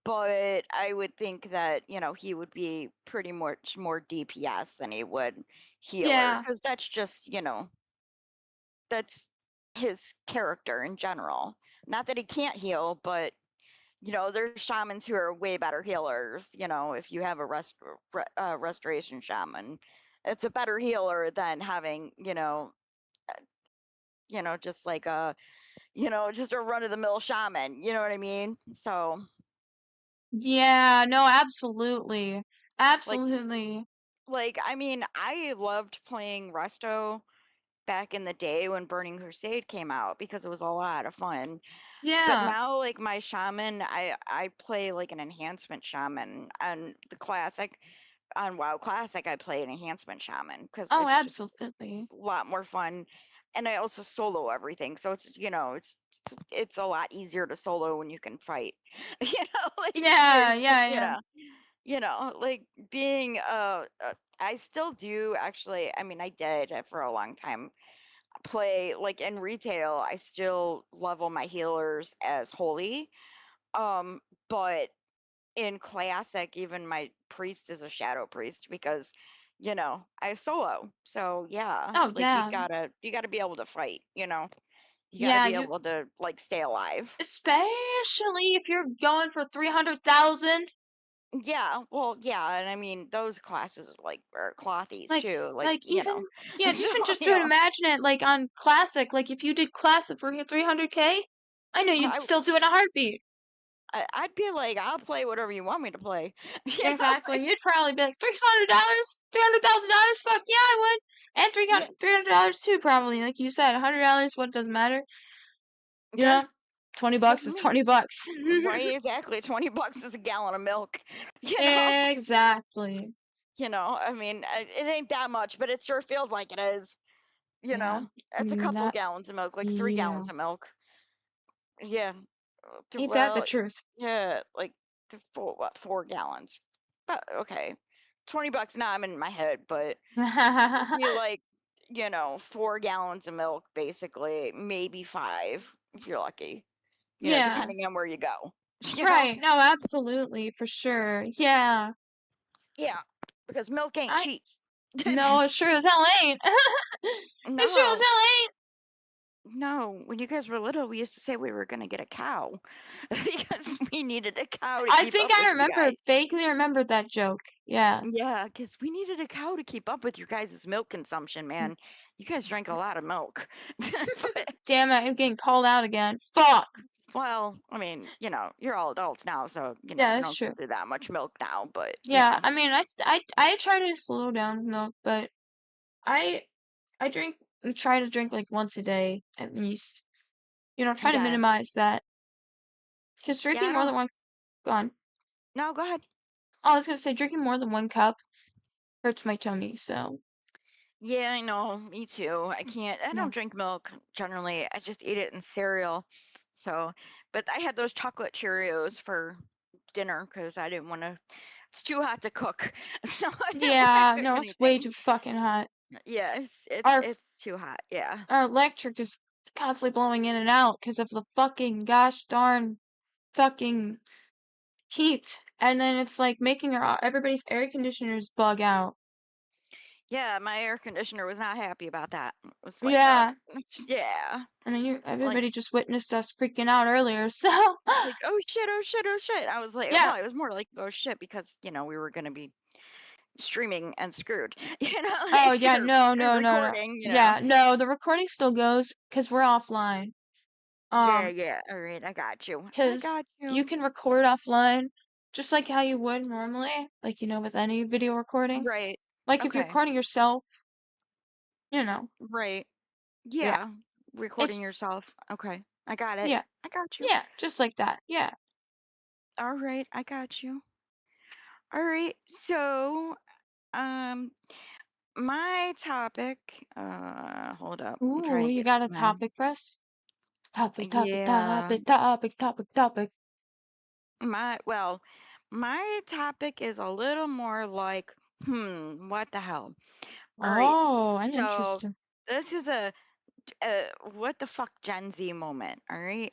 But I would think that, he would be pretty much more DPS than he would healer yeah. because that's just, that's his character in general. Not that he can't heal, but there's shamans who are way better healers. If you have a restoration shaman, it's a better healer than having just like just a run of the mill shaman. You know what I mean? So Yeah, no, absolutely. like Absolutely. I mean, I loved playing Resto back in the day when Burning Crusade came out because it was a lot of fun. But Yeah. now, like, my shaman, I play like an enhancement shaman on the classic. On WoW Classic, I play an enhancement shaman because Oh, it's just absolutely. a lot more fun. And I also solo everything, so it's a lot easier to solo when you can fight. Like Yeah, there's yeah, yeah. like being I still do actually. I mean, I did for a long time play like in retail. I still level my healers as holy, but in Classic, even my priest is a shadow priest because, I solo. So yeah, Oh like yeah, you gotta be able to fight. You gotta yeah. be You able to like stay alive. especially if you're going for 300,000. Yeah, well, yeah, and I mean those classes like are clothies Like, too, even yeah, So even just you to know, imagine it like on Classic, like if you did Classic for 300K, I know you'd I still do it in a heartbeat. I'd be like, I'll play whatever you want me to play. Exactly. You'd probably be like $300, $300,000. Fuck yeah, I would. And Yeah, $300 too, probably. Like you said, $100. What doesn't matter? You okay. know, 20 Because bucks is 20 bucks. right, exactly. $20 is a gallon of milk. You know, Exactly. I mean, it ain't that much, but it sure feels like it is. Yeah. It's a couple Not. gallons of milk, like three Yeah. gallons of milk. Yeah. Ain't that the Well, truth? yeah, like what, 4 gallons? But okay, $20 now. I'm in my head, but it'd be like 4 gallons of milk, basically, maybe five if you're lucky. Yeah. Depending on where you go. You know, Right. No, absolutely. For sure. Yeah. yeah, because milk ain't I. cheap. No, it sure as hell ain't. It sure as No, hell ain't. no. When you guys were little, we used to say we were gonna get a cow because we needed a cow to I keep think up I with you remember, guys. vaguely remembered that joke. Yeah. Yeah, because we needed a cow to keep up with your guys' milk consumption, man. You guys drank a lot of milk. But, Damn it, I'm getting called out again. Fuck. well, I mean, you're all adults now, so, Yeah, you that's don't go true. through that much milk now, but Yeah, yeah. I mean, I try to slow down milk, but I I drink I try to drink like once a day at least. Try to Yeah. minimize that. Because Yeah, I drinking more don't. than one, gone. No, go ahead. Oh, I was gonna say drinking more than one cup hurts my tummy. So Yeah, I know. Me too. I yeah, don't drink milk generally. I just eat it in cereal. So, but I had those chocolate Cheerios for dinner because I didn't want to, it's too hot to cook. So I didn't want to yeah, cook no, it's way anything. too fucking hot. Yeah, it's Our it's too hot. Yeah. our electric is constantly blowing in and out because of the fucking gosh darn fucking heat, and then it's like making everybody's air conditioners bug out. Yeah, my air conditioner was not happy about that. It was like, Yeah, yeah. I mean, Like everybody just witnessed us freaking out earlier, so like oh shit, oh shit, oh shit. I was like, yeah. well, it was more like oh shit because, we were going to be streaming and screwed. Oh Like yeah, no, or no, no, no. recording. Yeah, no, the recording still goes because we're offline. Yeah, Um, yeah. All right, I got you. I because got you you. can record offline just like how you would normally, like with any video recording. Right. Like if you're Okay. recording yourself, you know, Right. yeah, Yeah. Recording it's yourself. Okay. I got it. yeah, I got you. yeah, just like that. Yeah. All right, I got you. All right. So, um my topic, hold up. I'm Ooh, trying to you get got a my topic for us? Topic, topic, yeah. topic, topic, topic, topic. Well, my topic is a little more like, what the hell? All right. Oh, I'm So interested. this is a what the fuck Gen Z moment. All right.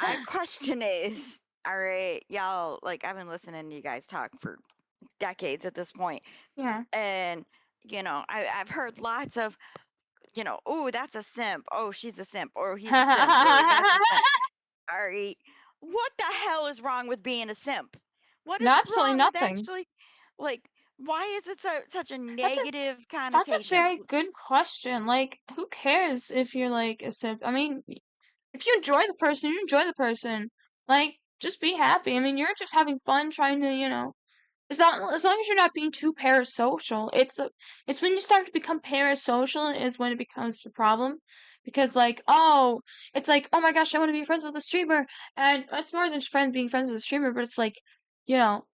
My question is, all right, y'all, like I've been listening to you guys talk for decades at this point, Yeah. and I've heard lots of, oh, that's a simp. Oh, she's a simp. Or he's a simp. Or that's a simp. All right. What the hell is wrong with being a simp? What No, is absolutely wrong with nothing. actually, like, why is it such a That's a negative that's a connotation? very good question. Like, who cares if you're like a simp? I mean, if you enjoy the person, you enjoy the person. Like, just be happy. I mean, you're just having fun trying to, as long as you're not being too parasocial. It's when you start to become parasocial is when it becomes the problem. Because it's like, oh my gosh, I want to be friends with a streamer, and it's more than just being friends with a streamer, but it's like, you know,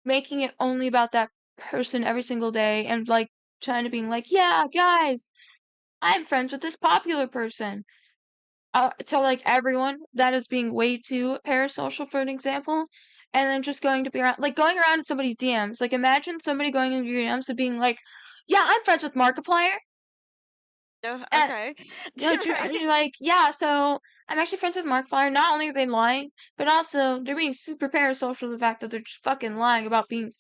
making it only about that person every single day and like trying to being like, yeah, guys, I'm friends with this popular person. To like everyone that is being way too parasocial for an example, and then just going to be around like going around in somebody's DMs. Like imagine somebody going into your DMs and being like, yeah, I'm friends with Markiplier. Yeah, And okay. you're Right. like, yeah, so I'm actually friends with Markiplier. Not only are they lying, but also they're being super parasocial to the fact that they're just fucking lying about being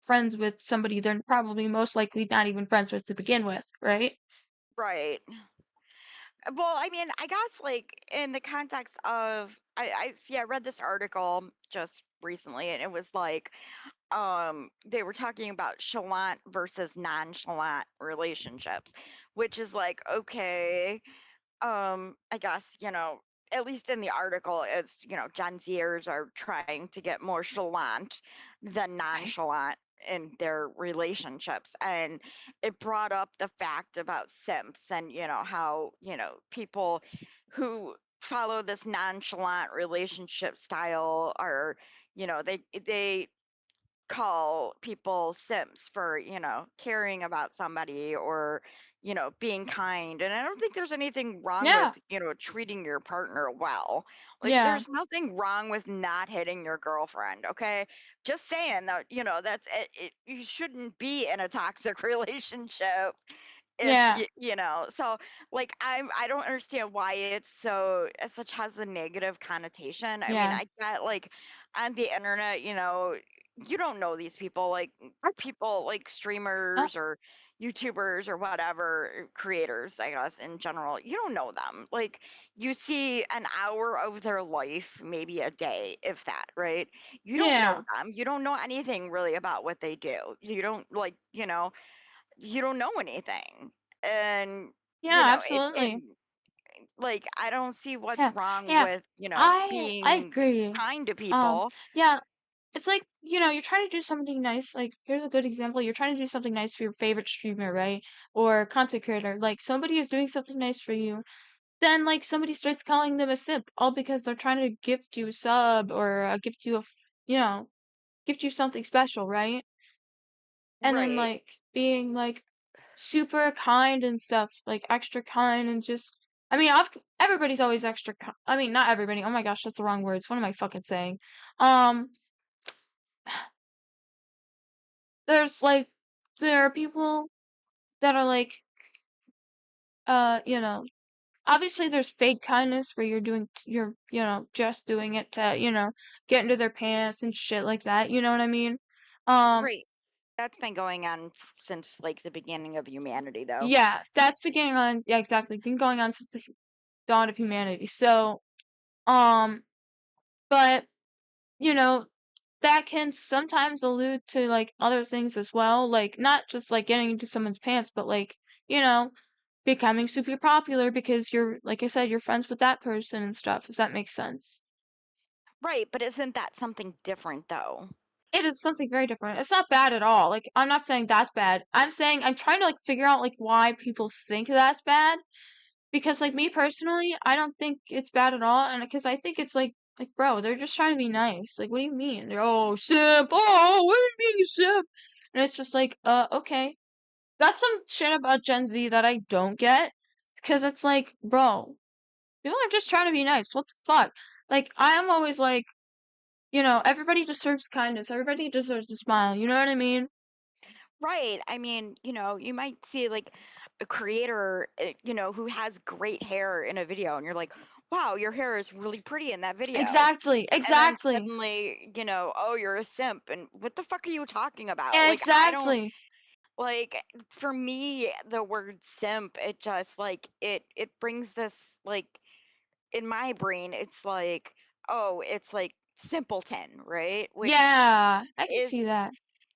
friends with somebody they're probably most likely not even friends with to begin with, right? Right. Well, I mean, I guess like in the context of I read this article just recently and it was like they were talking about chalant versus nonchalant relationships, which is like okay, I guess, at least in the article, it's, Gen Zers are trying to get more chalant than Right. nonchalant in their relationships. And it brought up the fact about simps and, how, people who follow this nonchalant relationship style are, they call people simps for, caring about somebody or, being kind. And I don't think there's anything wrong with, Yeah. treating your partner well. Like, Yeah. there's nothing wrong with not hitting your girlfriend. Okay. Just saying that, that's you shouldn't be in a toxic relationship if Yeah. so like I don't understand why it's so such has a negative connotation. I mean, Yeah. I get like on the internet, you don't know these people like people like Oh, streamers or YouTubers or whatever creators, I guess in general. You don't know them. Like you see an hour of their life, maybe a day, if that, right? You don't know yeah. them. You don't know anything really about what they do. You don't like, you don't know anything. And, Yeah, absolutely. like, I don't see what's Yeah. wrong Yeah. with, I being agree. kind to people. Yeah, it's like, you're trying to do something nice. Like, here's a good example. You're trying to do something nice for your favorite streamer, right? Or content creator. Like, somebody is doing something nice for you. Then, like, somebody starts calling them a simp, all because they're trying to gift you a sub or gift you you know, gift you something special, right? And then, Right. like, being, like, super kind and stuff, like, extra kind and just, I mean, everybody's always extra I mean, not everybody. Oh my gosh, that's the wrong words. What am I fucking saying? Um, there's, like, there are people that are, like, you know, obviously there's fake kindness where you're, just doing it to, get into their pants and shit like that. You know what I mean? Um, Right. That's been going on since like the beginning of humanity, though. yeah, that's beginning on, yeah, exactly. Been going on since the dawn of humanity. So, um, but, you know, that can sometimes allude to, like, other things as well, like, not just, like, getting into someone's pants, but, like, you know, becoming super popular because you're, like I said, you're friends with that person and stuff, if that makes sense. Right. But isn't that something different, though? It is something very different. It's not bad at all. Like, I'm not saying that's bad. I'm saying I'm trying to, like, figure out, like, why people think that's bad. Because, like, me personally, I don't think it's bad at all, and because I think it's bro, they're just trying to be nice. Like, what do you mean? They're, "Oh, simp! Oh, what do you mean, you simp?" And it's just like, okay. That's some shit about Gen Z that I don't get, because it's like, bro, people are just trying to be nice. What the fuck? Like, I am always like, everybody deserves kindness. Everybody deserves a smile. You know what I mean? Right. I mean, you might see like a creator, who has great hair in a video, and you're like, wow, your hair is really pretty in that video. Exactly. And then Exactly. suddenly, oh, you're a simp. And what the fuck are you talking about? Like, I don't Exactly. like, for me, the word simp, it just like, it brings this, like, in my brain, it's like, oh, it's like simpleton, right? Which Yeah, I can is see that.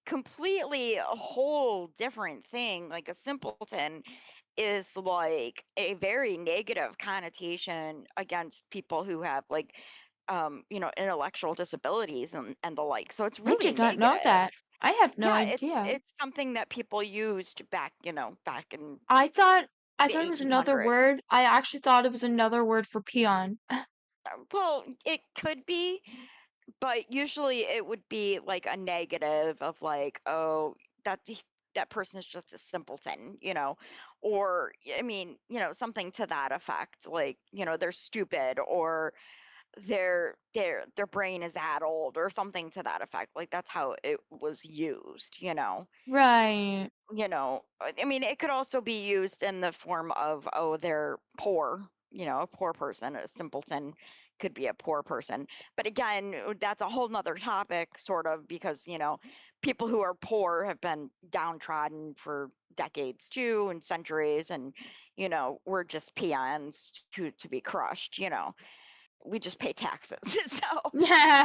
completely a whole different thing. Like a simpleton is like a very negative connotation against people who have like intellectual disabilities and the like. So it's I really did not know negative. that. I had no Yeah, idea. it's something that people used back in I thought I the thought it was another 1800s. word. I actually thought it was another word for peon. Well, it could be, but usually it would be like a negative of like, oh, that person is just a simpleton, or I mean, something to that effect, like, they're stupid or their brain is addled or something to that effect. Like that's how it was used, Right. I mean, it could also be used in the form of, oh, they're poor, a poor person, a simpleton could be a poor person. But again, that's a whole nother topic, sort of, because, people who are poor have been downtrodden for decades too, and centuries, and, we're just peons to be crushed, we just pay taxes. So,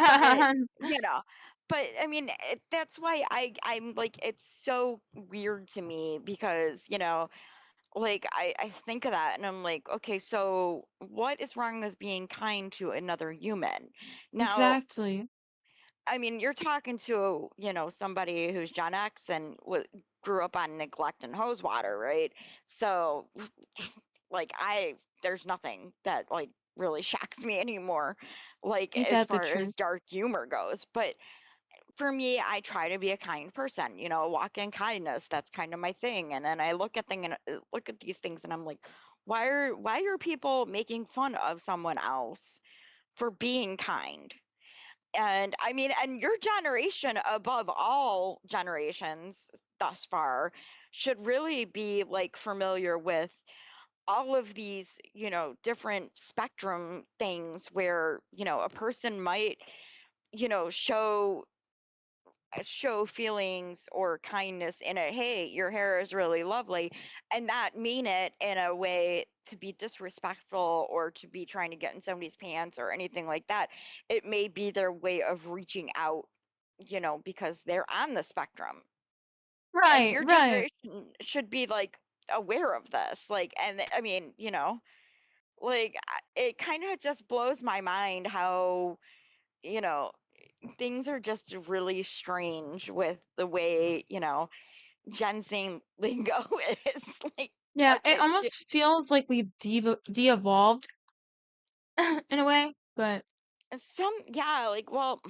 but, Yeah. you know, but I mean, that's why I'm like, it's so weird to me because, like I think of that and I'm like, okay, so what is wrong with being kind to another human? Now, Exactly. I mean, you're talking to, somebody who's Gen X and grew up on neglect and hose water, right? So, like, there's nothing that like really shocks me anymore, like Ain't as that the far as truth? dark humor goes. But for me, I try to be a kind person, walk in kindness. That's kind of my thing. And then I look at these things and I'm like, why are people making fun of someone else for being kind? And I mean, and your generation, above all generations thus far, should really be like familiar with all of these, different spectrum things where, a person might, you know, show show feelings or kindness in a, hey, your hair is really lovely, and not mean it in a way to be disrespectful or to be trying to get in somebody's pants or anything like that. It may be their way of reaching out, because they're on the spectrum. And Right, your right. generation should be like aware of this. Like, and I mean, like it kind of just blows my mind how, you know, things are just really strange with the way, Gen Z lingo is. Like, Yeah, it okay, almost feels like we've de-evolved in a way, but yeah, like, well,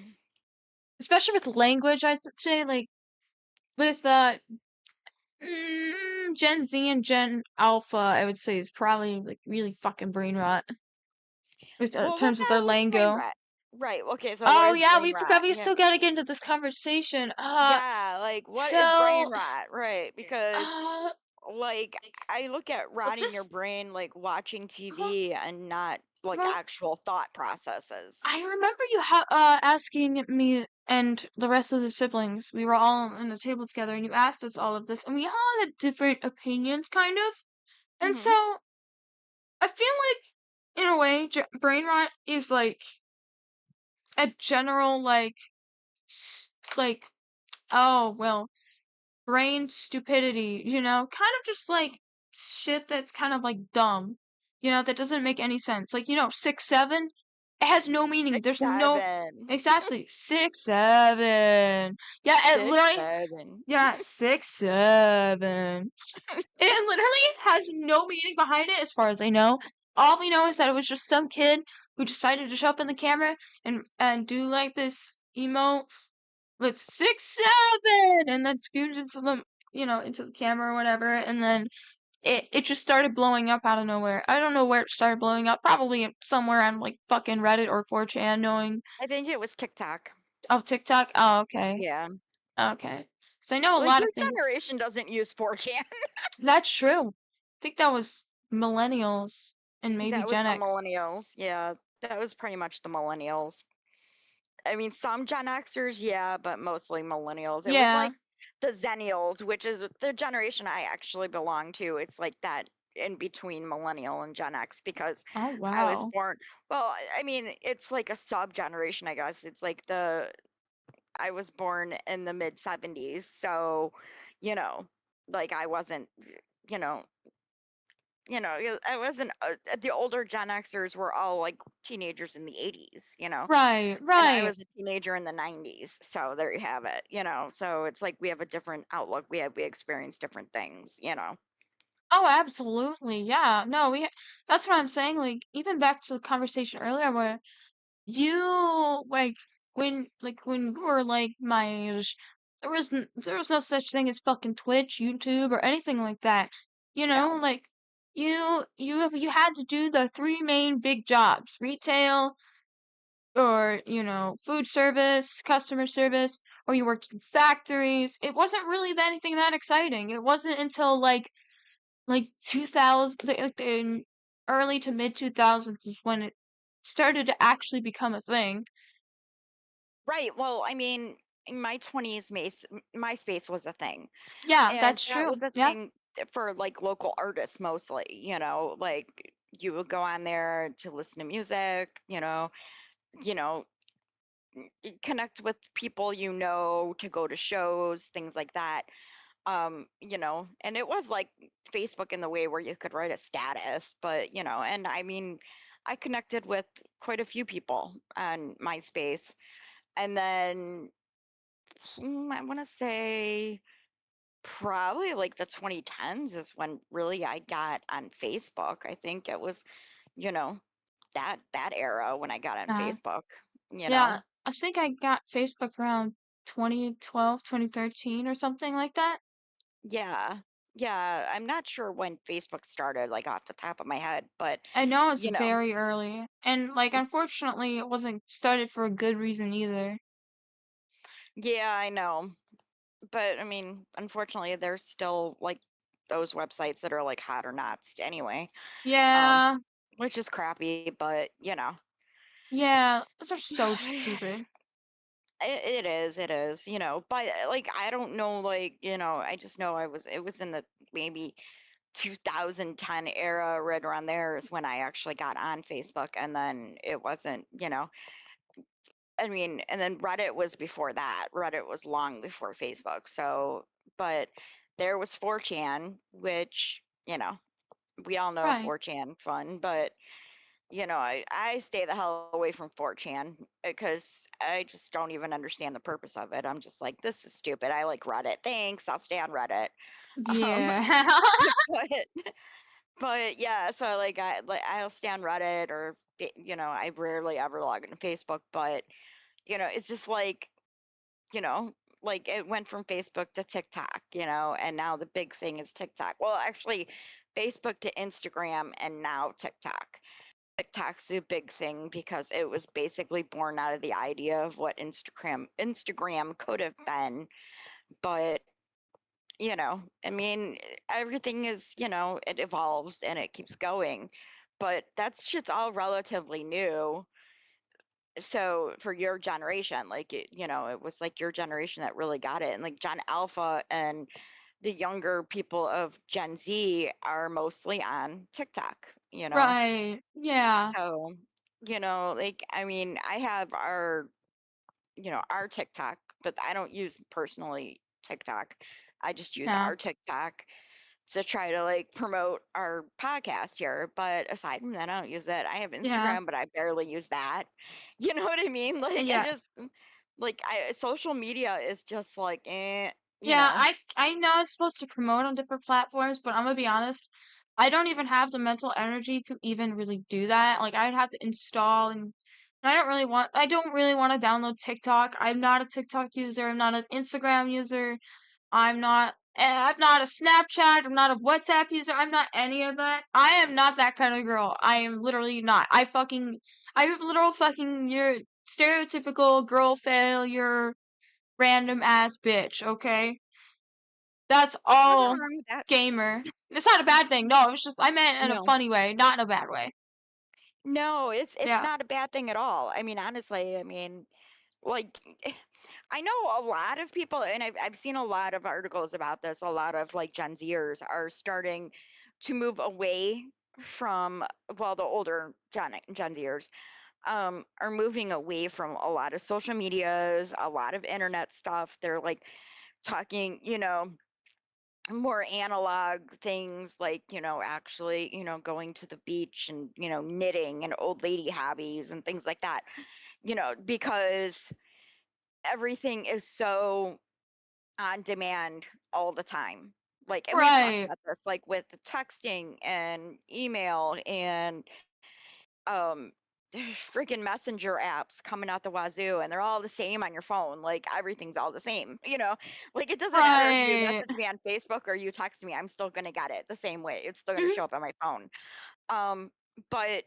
especially with language, I'd say, like, with Gen Z and Gen Alpha, I would say is probably like really fucking brain rot with in what terms of the their hell is brain lingo. rot? Right. Okay. So, what Oh is yeah, brain we forgot rot? we Yeah. still gotta get into this conversation. Yeah. Like, what is brain So, rot? Right. Because, uh, like, I look at well, rotting your this, brain like watching uh, TV and not like well, actual thought processes. I remember you asking me and the rest of the siblings. We were all in the table together, and you asked us all of this, and we all had different opinions, kind of. And Hmm. so, I feel like, in a way, brain rot is like a general like, oh well, brain stupidity, kind of just like shit that's kind of like dumb, that doesn't make any sense. Like, 6'7", it has no meaning. Six, There's no seven. exactly 6'7". Yeah, it Six, literally, seven. yeah, 6'7". It literally has no meaning behind it, as far as I know. All we know is that it was just some kid who decided to show up in the camera and do like this emote with 6'7", and then scooted into into the camera or whatever, and then it just started blowing up out of nowhere. I don't know where it started blowing up. Probably somewhere on like fucking Reddit or 4chan, knowing. I think it was TikTok. Oh, TikTok. Oh, okay, Yeah. okay. Because I know a Like, lot your of things. generation doesn't use 4chan. That's true. I think that was millennials and maybe That was Gen the X. millennials. Yeah, that was pretty much the millennials. I mean, some Gen Xers, yeah, but mostly millennials. It was Yeah. like the Zennials, which is the generation I actually belong to. It's like that in between millennial and Gen X because Oh I was wow. born. Well, I mean, it's like a sub generation, I guess. It's like I was born in the mid 70s. So, you know, like I wasn't, you know, I wasn't, the older Gen Xers were all like teenagers in the 80s, Right. and I Right. was a teenager in the 90s. So there you have it, so it's like we have a different outlook. We experience different things. Oh, absolutely. Yeah. No, that's what I'm saying. Like, even back to the conversation earlier where you when you were like my age, there was no such thing as fucking Twitch, YouTube, or anything like that. No, Like you had to do the three main big jobs: retail, or food service, customer service, or you worked in factories. It wasn't really anything that exciting. It wasn't until like 2000, like the early to mid 2000s is when it started to actually become a thing. Right. Well, I mean, in my 20s, MySpace was a thing. Yeah, And that's that true. was a Yeah. thing for like local artists mostly, like you would go on there to listen to music, you know, connect with people, to go to shows, things like that. And it was like Facebook in the way where you could write a status, but and I mean, I connected with quite a few people on MySpace. And then I want to say probably like the 2010s is when really I got on Facebook. I think it was, you know, that era when I got on Yeah. Facebook, you know. Yeah. I think I got Facebook around 2012, 2013 or something like that. Yeah. Yeah, I'm not sure when Facebook started like off the top of my head, but I know it's you know, very early. And like unfortunately it wasn't started for a good reason either. yeah, I know. But I mean, unfortunately there's still like those websites that are like hot or not anyway. Um Yeah. which is crappy, but Yeah. Those are so stupid. it is, but like I don't know, like, I just know it was in the maybe 2010 era, right around there is when I actually got on Facebook, and then it wasn't, I mean, and then Reddit was before that. Reddit was long before Facebook. So, but there was 4chan, which, we all know Right. 4chan fun, but I stay the hell away from 4chan because I just don't even understand the purpose of it. I'm just like, this is stupid. I like Reddit. Thanks. I'll stay on Reddit. Um, Yeah. but yeah, so I'll stay on Reddit or I rarely ever log into Facebook, but it's just you know, like it went from Facebook to TikTok, and now the big thing is TikTok. Well, actually, Facebook to Instagram and now TikTok. TikTok's a big thing because it was basically born out of the idea of what Instagram could have been, but I mean, everything is, it evolves and it keeps going, but that's shit's all relatively new. So for your generation, like it was like your generation that really got it, and like Gen Alpha and the younger people of Gen Z are mostly on TikTok. Right. Yeah. So, like, I mean, I have our TikTok, but I don't use personally TikTok. I just use Yeah. our TikTok to try to like promote our podcast here. But aside from that, I don't use it. I have Yeah. Instagram, but I barely use that. You know what I mean? Like, I Yeah. just, like, social media is just like, you Yeah, know. I know it's supposed to promote on different platforms, but I'm gonna be honest, I don't even have the mental energy to even really do that. Like I'd have to install and I don't really want to download TikTok. I'm not a TikTok user, I'm not an Instagram user, I'm not a Snapchat, I'm not a WhatsApp user, I'm not any of that. I am not that kind of girl. I am literally not. I'm literal fucking your stereotypical girl failure random ass bitch, okay? That's Nothing all wrong with that. gamer. It's not a bad thing. No, it's just I meant in a No. funny way, not in a bad way. No, it's Yeah. not a bad thing at all. I mean, honestly, I mean, like I know a lot of people, and I've seen a lot of articles about this. A lot of like Gen Zers are starting to move away from, well, the older Gen Zers are moving away from a lot of social medias, a lot of internet stuff. They're like talking, more analog things like, actually, going to the beach and, knitting and old lady hobbies and things like that, because everything is so on demand all the time. Like, and we've talked Right. about this, like with the texting and email and um freaking messenger apps coming out the wazoo, and they're all the same on your phone. Like everything's all the same, like it doesn't matter if you Right. message me on Facebook or you text me, I'm still gonna get it the same way. It's still gonna show up on my phone. um but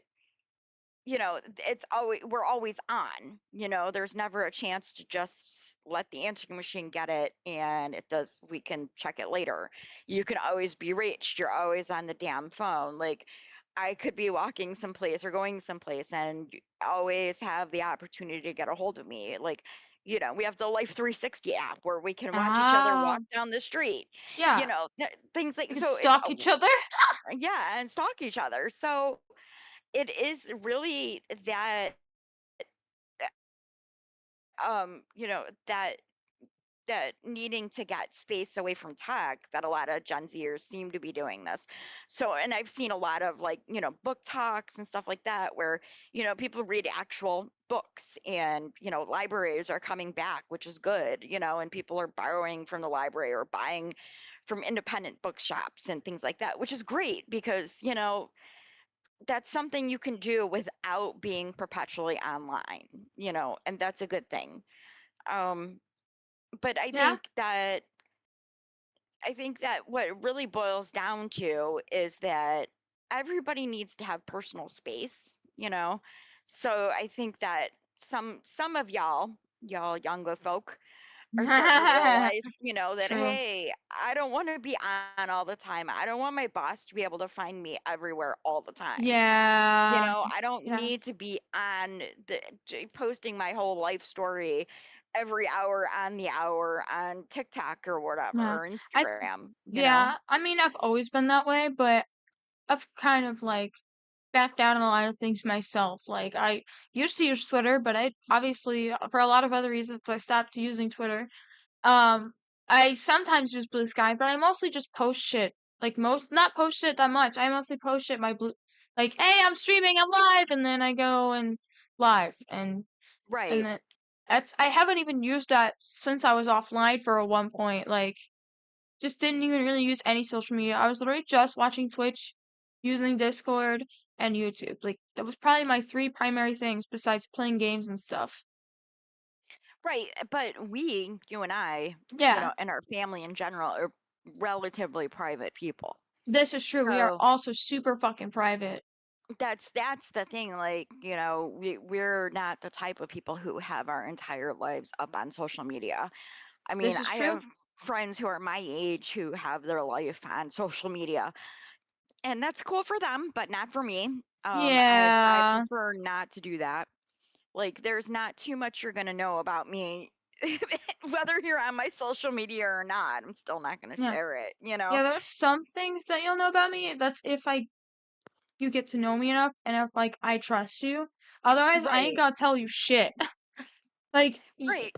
it's always, we're always on, there's never a chance to just let the answering machine get it, and it does, we can check it later. You can always be reached, you're always on the damn phone. Like, I could be walking someplace or going someplace and always have the opportunity to get a hold of me. Like, we have the Life 360 app where we can watch each other Ah, walk down the street. yeah. Things like You can so it's stalk each other. yeah, and stalk each other. So it is really that that needing to get space away from tech that a lot of Gen Zers seem to be doing this. So, and I've seen a lot of like, book talks and stuff like that where, people read actual books and, libraries are coming back, which is good, and people are borrowing from the library or buying from independent bookshops and things like that, which is great because, that's something you can do without being perpetually online, and that's a good thing. Um, but Yeah. I think that what it really boils down to is that everybody needs to have personal space, So I think that some of y'all younger folk are starting to realize, that True. hey, I don't want to be on all the time. I don't want my boss to be able to find me everywhere all the time. Yeah. I don't Yeah. need to be on posting my whole life story every hour on the hour on TikTok or Yeah. whatever, or I Instagram. yeah, I mean I've always been that way, but I've kind of like backed out on a lot of things myself. Like I used to use Twitter, but I obviously for a lot of other reasons I stopped using Twitter. Um, I sometimes use Blue Sky, but I mostly just post shit. Like most, not post shit that much. I mostly post shit my blue, like, hey, I'm streaming, I'm live, and then I go and live, and Right, then I haven't even used that since I was offline for a one point. Like, just didn't even really use any social media. I was literally just watching Twitch, using Discord, and YouTube. Like, that was probably my three primary things besides playing games and stuff. right. But you and I, Yeah, and our family in general are relatively private people. this is true. We are So also super fucking private. that's the thing. Like, we're not the type of people who have our entire lives up on social media. I mean, This is I true. have friends who are my age who have their life on social media, and that's cool for them, but not for me. I Yeah. prefer not to do that. Like, there's not too much you're gonna know about me, whether you're on my social media or not. I'm still not gonna Yeah. share it. Yeah, there's some things that you'll know about me. That's if you get to know me enough and if like I trust you. Otherwise, I ain't Right, gonna tell you shit. Like, right.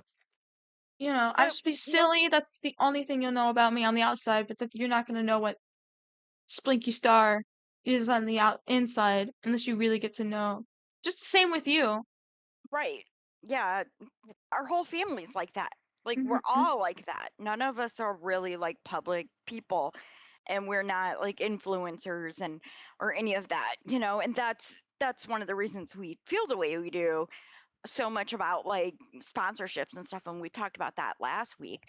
I But just be what? silly. That's the only thing you'll know about me on the outside, but that you're not gonna know what Splinky Star is on the inside unless you really get to know. Just the same with you. Right. Yeah, our whole family's like that. Like, we're Mhm. all like that. None of us are really like public people, and we're not like influencers and or any of that, and that's one of the reasons we feel the way we do so much about like sponsorships and stuff, and we talked about that last week.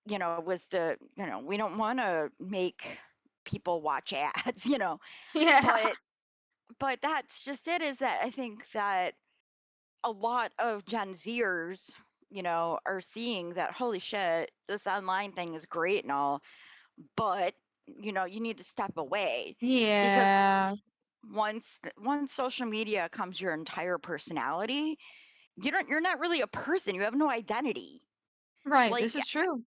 Was we don't want to make people watch ads, Yeah. but that's just it, is that I think that a lot of Gen Zers, are seeing that holy shit, this online thing is great and all, but you need to step away because Yeah. once social media becomes your entire personality, you're not really a person. You have no identity. Right. Like, This is true.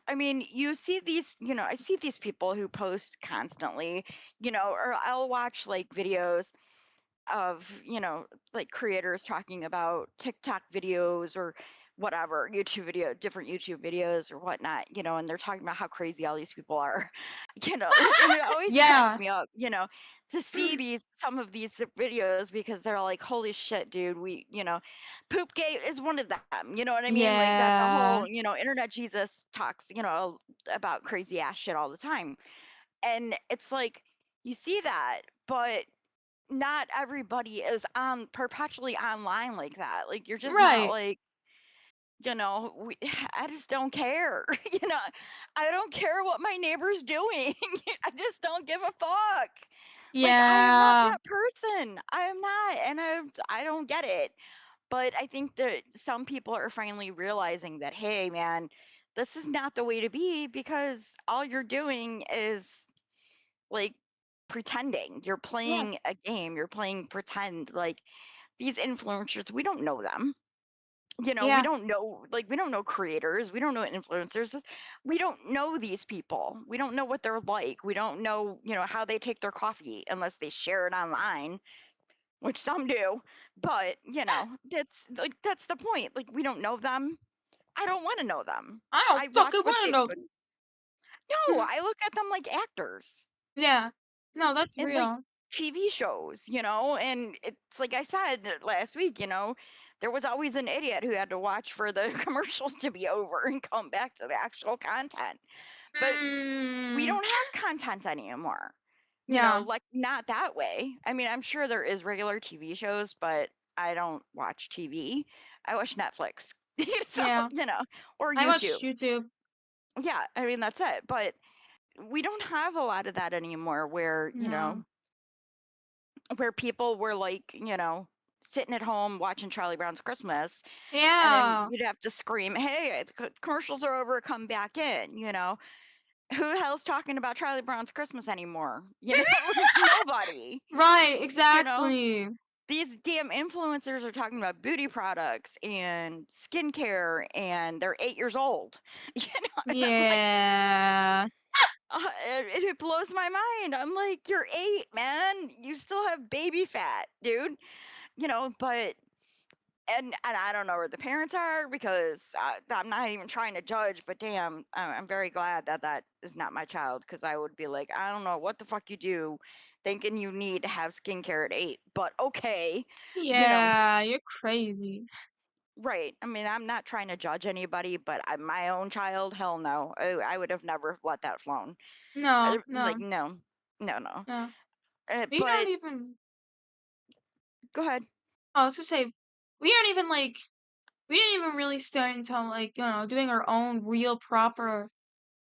I mean, you see these, I see these people who post constantly, or I'll watch like videos of, like creators talking about TikTok videos or whatever, different YouTube videos or whatnot, and they're talking about how crazy all these people are, like, and it always cracks Yeah. me up, to see some of these videos because they're like, holy shit, dude, poop gate is one of them, you know what I mean? Like, that's a Yeah. whole, internet Jesus talks, about crazy ass shit all the time. And it's like, you see that, but not everybody is on perpetually online like that. Like, you're just not Right. like, I just don't care. I don't care what my neighbor's doing. I just don't give a fuck. Like, I am not Yeah. that person. I am not, and I don't get it. But I think that some people are finally realizing that, hey, man, this is not the way to be because all you're doing is like pretending. You're Yeah. playing a game. You're playing pretend. Like these influencers, we don't know them. We Yeah. don't know, like, we don't know creators. We don't know influencers. We don't know these people. We don't know what they're like. We don't know, how they take their coffee unless they share it online, which some do. But, that's the point. Like, we don't know them. I don't want to know them. I don't I watch fucking what want to they know. put. No, I look at them like actors Yeah. No, that's in like real. TV shows, and it's like I said last week, there was always an idiot who had to watch for the commercials to be over and come back to the actual content. But we Mm, don't have content anymore. yeah. Like not that way. I mean, I'm sure there is regular TV shows, but I don't watch TV. I watch Netflix. So, Yeah. or I YouTube. watched YouTube. Yeah, I mean that's it. But we don't have a lot of that anymore where, No. where people were like, sitting at home watching Charlie Brown's Christmas, and then Yeah. you'd have to scream, "Hey, the commercials are over, come back in." Who the hell's talking about Charlie Brown's Christmas anymore? Like nobody. Right, You know, exactly. these damn influencers are talking about beauty products and skincare, and they're 8 years old. And I'm like, Yeah. it blows my mind. I'm like, you're 8, man. You still have baby fat, dude. But and I don't know where the parents are because I'm not even trying to judge, but damn, I'm very glad that that is not my child because I would be like, I don't know what the fuck you do, thinking you need to have skincare at 8, but okay, you know, Yeah, you're crazy. right? I mean, I'm not trying to judge anybody, but my own child, hell no, I would have never let that flown. No, Like no, no, no, no. no. We don't But even. go ahead. I was gonna say, we aren't even like. We didn't even really start until like doing our own real proper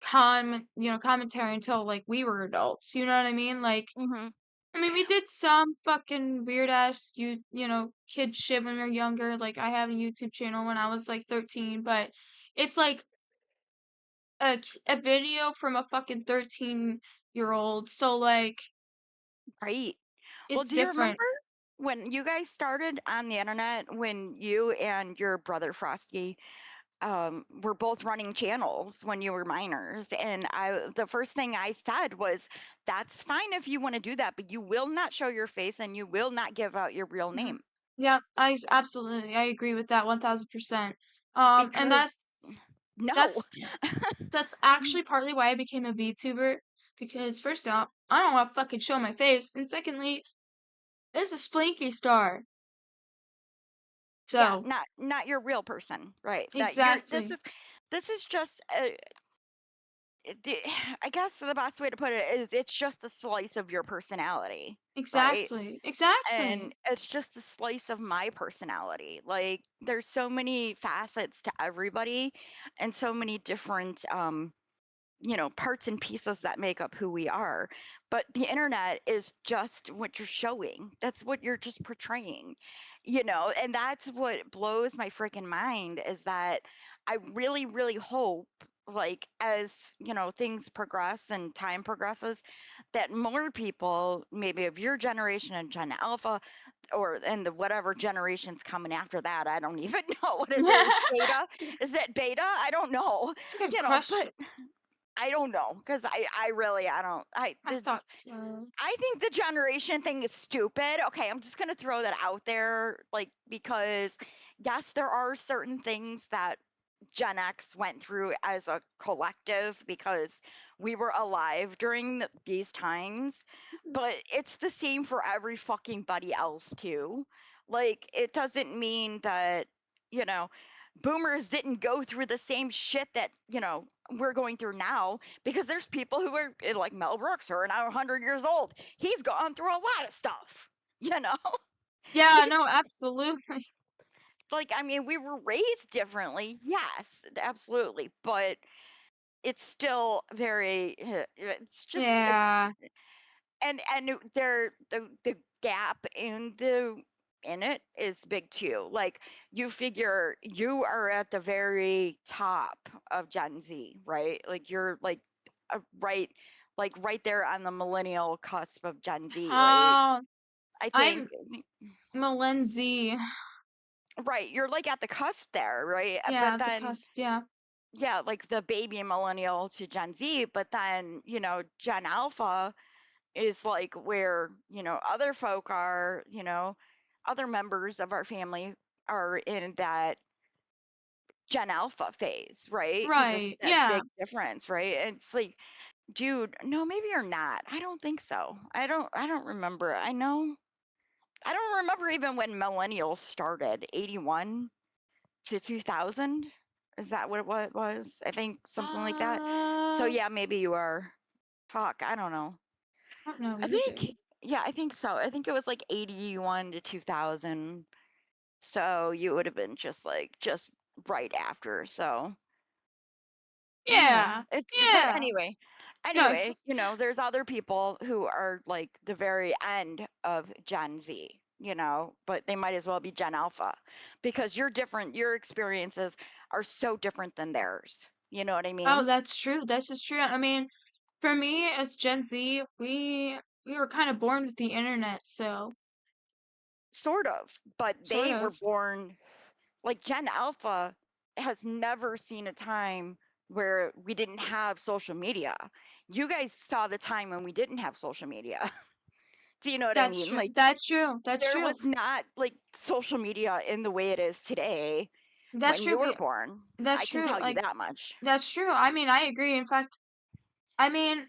commentary until like we were adults. You know what I mean? Like, Hmm. I mean, we did some fucking weird ass kid shit when we were younger. Like, I have a YouTube channel when I was like 13, but it's like a video from a fucking 13-year old. So like, Right. Well, it's do you remember different. when you guys started on the internet, when you and your brother Frosty were both running channels when you were minors? And the first thing I said was, that's fine if you want to do that, but you will not show your face and you will not give out your real Hmm. name Yeah, absolutely I agree with that 1000%. And because no. that's that's actually partly why I became a VTuber because first off, I don't want to fucking show my face, and secondly, it's a Splinky star. Yeah, So not your real person, right? That you're exactly, this is just I guess the best way to put it is it's just a slice of your personality, right? exactly, exactly. And it's just a slice of my personality. Like there's so many facets to everybody and so many different parts and pieces that make up who we are. But the internet is just what you're showing. That's what you're just portraying, and that's what blows my freaking mind is that I really, really hope, like, as things progress and time progresses, that more people, maybe of your generation and Gen Alpha, or and the whatever generations coming after that, I don't even know what it is. Beta? Is it beta? I don't know. It's a good But question. I don't know because I really I don't I thought so. I think the generation thing is stupid. Okay, I'm just gonna throw that out there, like because yes, there are certain things that Gen X went through as a collective because we were alive during these times, but it's the same for every fucking buddy else too. Like it doesn't mean that you know boomers didn't go through the same shit that we're going through now because there's people who are like Mel Brooks who are now 100 years old. He's gone through a lot of stuff, you know. Yeah, He no, absolutely. like I mean we were raised differently, yes, absolutely, but it's still very it's just Yeah. and there the gap in it is big too. Like you figure you are at the very top of Gen Z, right? Like you're like right like right there on the millennial cusp of Gen Z, right? Oh, I think I'm Malenzi. right, you're like at the cusp there, right? Yeah, But the then cusp. Yeah. yeah, like the baby millennial to Gen Z, but then, Gen Alpha is like where, other folk are, other members of our family are in that Gen Alpha phase, right? Because there's Right. that Yeah. big difference, right? And it's like, dude, no, maybe you're not. I don't think so. I don't remember. I don't remember even when millennials started, 81 to 2000. Is that what it was? I think something like that. So I yeah, maybe you are. Fuck, I don't know. don't know I either. think yeah, I think so. I think it was like 81 to 2000. So you would have been just right after. So I don't know. Yeah. But Yeah. anyway, No. there's other people who are like the very end of Gen Z, but they might as well be Gen Alpha because you're different. Your experiences are so different than theirs. You know what I Oh, mean? that's true. This is true. I mean, for me as Gen Z, we were kind of born with the internet, so Sort of, but sort they were of. born like Gen Alpha has never seen a time where we didn't have social media. You guys saw the time when we didn't have social media. Do you know what I That's mean? true. Like That's true. That's there true. was not like social media in the way it is today That's when true. you were born. I That's can true. tell you Like that much. that's true. I mean, I agree. In fact, I mean,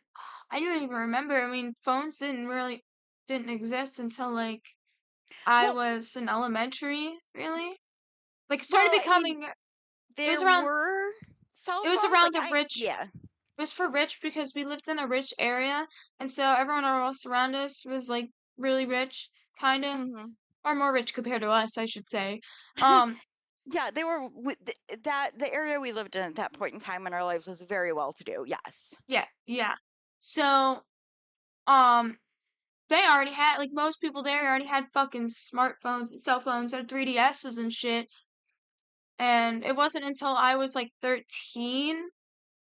I don't even remember. I mean, phones didn't exist until like I Well, was in elementary, really. Like it started well, I mean, becoming it was there around were cell it was phones. around Like the rich. yeah. It was for rich because we lived in a rich area, and so everyone else around us was like really rich, kind of, Hmm. or more rich compared to us, I should say. Um, Yeah, they were that the area we lived in at that point in time in our lives was very well to do. Yes. yeah, yeah. So, um, they already had like most people there already had fucking smartphones and cell phones and 3DSs and shit. And it wasn't until I was like 13,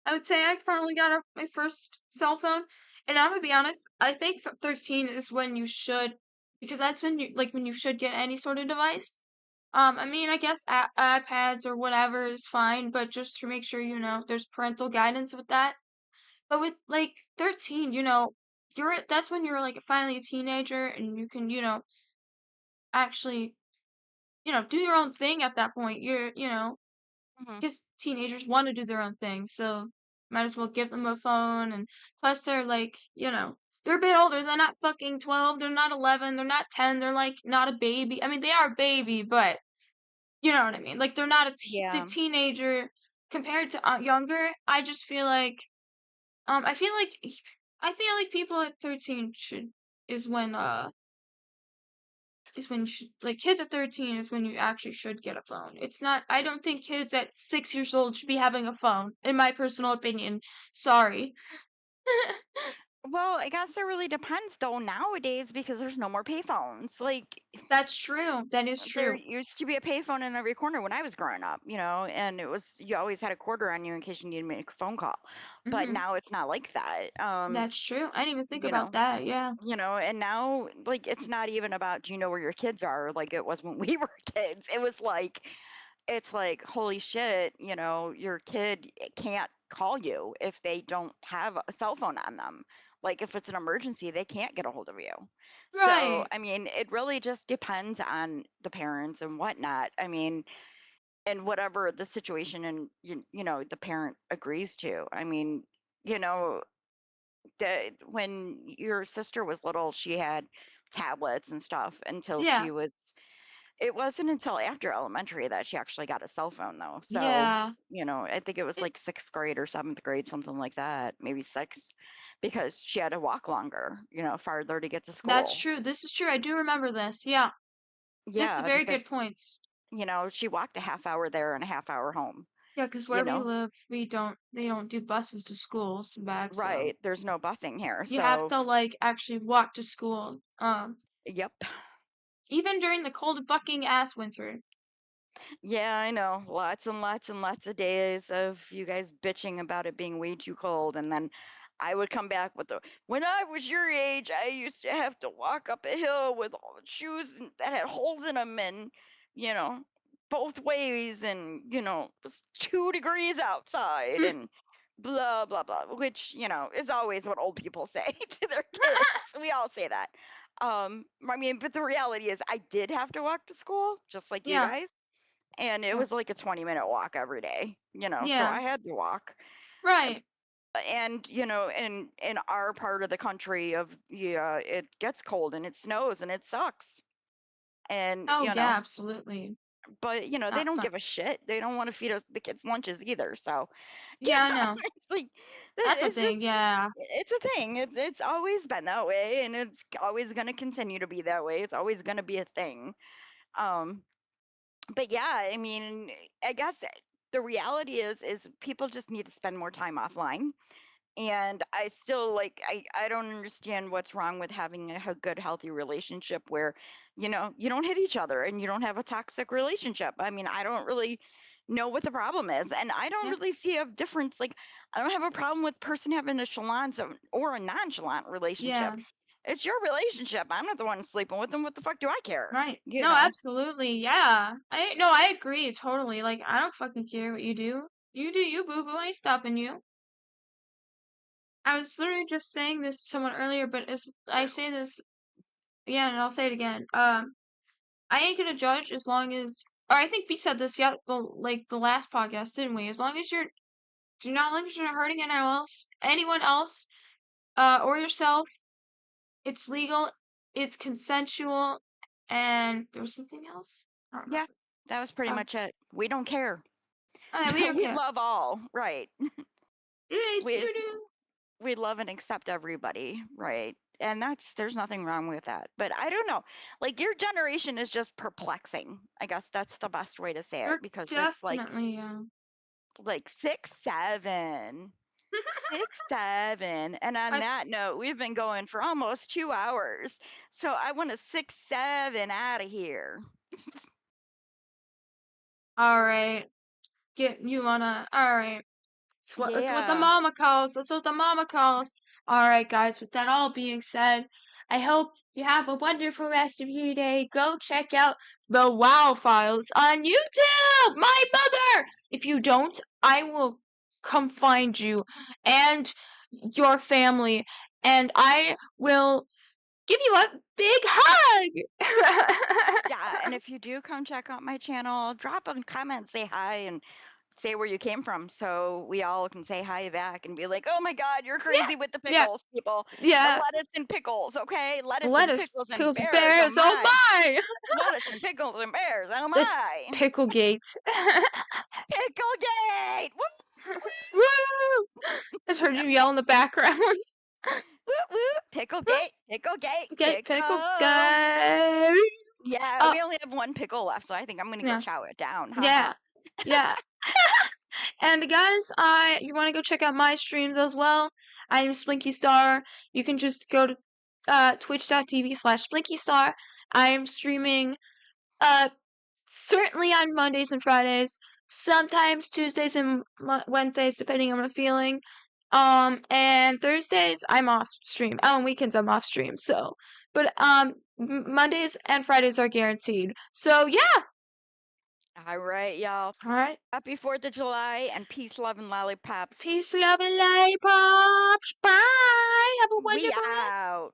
I would say I finally got my first cell phone. And I'm gonna be honest, I think 13 is when you should, because that's when you should get any sort of device. I mean, I guess iPads or whatever is fine, but just to make sure there's parental guidance with that. But with like 13, that's when you're like finally a teenager and you can, actually, do your own thing at that point. Hmm. Because teenagers want to do their own thing, so might as well give them a phone. And plus, they're like, they're a bit older. They're not fucking 12. They're not 11. They're not 10. They're like not a baby. I mean, they are a baby, but you know what I mean. Like they're not the Yeah. teenager compared to younger. I just feel like, I feel like, people at 13 should is when you should, like, kids at 13 is when you actually should get a phone. It's not, I don't think kids at 6 years old should be having a phone, in my personal opinion. Sorry. Well, I guess it really depends though nowadays because there's no more payphones. Like That's true. That is there true. used to be a payphone in every corner when I was growing up, and it was you always had a quarter on you in case you needed to make a phone call. But Hmm. now it's not like that. That's true. I didn't even think You about know, that. Yeah. and now like it's not even about do you know where your kids are like it was when we were kids. It was like it's like holy shit, your kid can't call you if they don't have a cell phone on them. Like if it's an emergency, they can't get a hold of you. So, Right. I mean, it really just depends on the parents and whatnot. I mean, and whatever the situation and the parent agrees to. I mean, you know, when your sister was little, she had tablets and stuff until Yeah. she was it wasn't until after elementary that she actually got a cell phone, though. So, Yeah. I think it was It, like sixth grade or seventh grade, something like that, maybe sixth, because she had to walk longer, farther to get to that's school. true. This is true. I do remember this. Yeah. This is Yeah, very because, good points. she walked a half hour there and a half hour home, Yeah, because you where we know? live, they don't do buses to schools back, so Right. There's no busing here. you have So, to like actually walk to school. yep. Even during the cold fucking ass winter. Yeah, I know. Lots and lots and lots of days of you guys bitching about it being way too cold. And then I would come back with when I was your age, I used to have to walk up a hill with all the shoes that had holes in them, and you know, both ways, and it was 2 degrees outside, and blah blah blah, which is always what old people say to their kids. We all say that. I mean, but the reality is, I did have to walk to school, just like you Yeah. guys, and it Yeah. was like a 20-minute walk every day. So Yeah. I had to walk. Right. And in our part of the country, it gets cold and it snows and it sucks. And Oh yeah, absolutely. but they Not don't fun. give a shit. They don't want to feed us the kids lunches either. So Yeah, I know. it's like That's a it's thing. just Yeah. it's a thing. It's always been that way, and it's always going to continue to be that way. It's always going to be a thing. um but yeah, I mean, I guess the reality is people just need to spend more time offline. And I still, like, I don't understand what's wrong with having a good healthy relationship where you don't hit each other and you don't have a toxic relationship. I mean, I don't really know what the problem is, and I don't Yeah. really see a difference. Like, I don't have a problem with person having a chalant or a nonchalant relationship. Yeah. It's your relationship. I'm not the one sleeping with them. What the fuck do I care? Right. you No, know absolutely. Yeah. I agree totally. Like, I don't fucking care what you do. You do you, boo boo. I ain't stopping you. I was literally just saying this to someone earlier, but I say this again and I'll say it again. I ain't gonna judge as long as, or I think we said this, yeah, the last podcast, didn't we? As long as you're not, long as you're not hurting anyone else, or yourself, it's legal, it's consensual, and there was something else. I don't yeah, remember. that was pretty much it. We don't care. Okay, we don't We care. love all, right? Yeah, we you do. we love and accept everybody, right? And there's nothing wrong with that. But I don't know. Like, your generation is just perplexing. I guess that's the best way to say it, You're because it's definitely, like 6, 7. 6, 7. And on I, that note, we've been going for almost 2 hours. So I want to 6, 7 out of here. alright. Alright. It's what the Yeah. mama calls. That's what the mama calls. Alright, guys, with that all being said, I hope you have a wonderful rest of your day. Go check out the WoW Files on YouTube! My mother! If you don't, I will come find you and your family, and I will give you a big hug! Yeah. And if you do come check out my channel, drop a comment, say hi, and say where you came from, so we all can say hi back and be like, "Oh my God, you're Yeah, crazy with the yeah, pickles, people. The yeah. lettuce and pickles, okay? Lettuce and Lettuce, pickles and pickles, and bears. Oh bears, oh my! my! Lettuce and pickles and bears. Oh It's my! Picklegate. Picklegate! Woo! I just heard you yell in the background. Whoop whoop! Picklegate! Picklegate! Get Pickle! Picklegate. Yeah, Oh, we only have one pickle left, so I think I'm gonna go yeah, chow it down. Haha. yeah, yeah. And guys, you want to go check out my streams as well? I am Splinky Star. You can just go to twitch.tv/SplinkyStar. I am streaming certainly on Mondays and Fridays, sometimes Tuesdays and Wednesdays, depending on my feeling. And Thursdays I'm off stream. Oh, and weekends I'm off stream. So, but Mondays and Fridays are guaranteed. So yeah. All right, y'all. All right. Happy 4th of July, and peace, love, and lollipops. Peace, love, and lollipops. Bye. Have a We wonderful rest. out.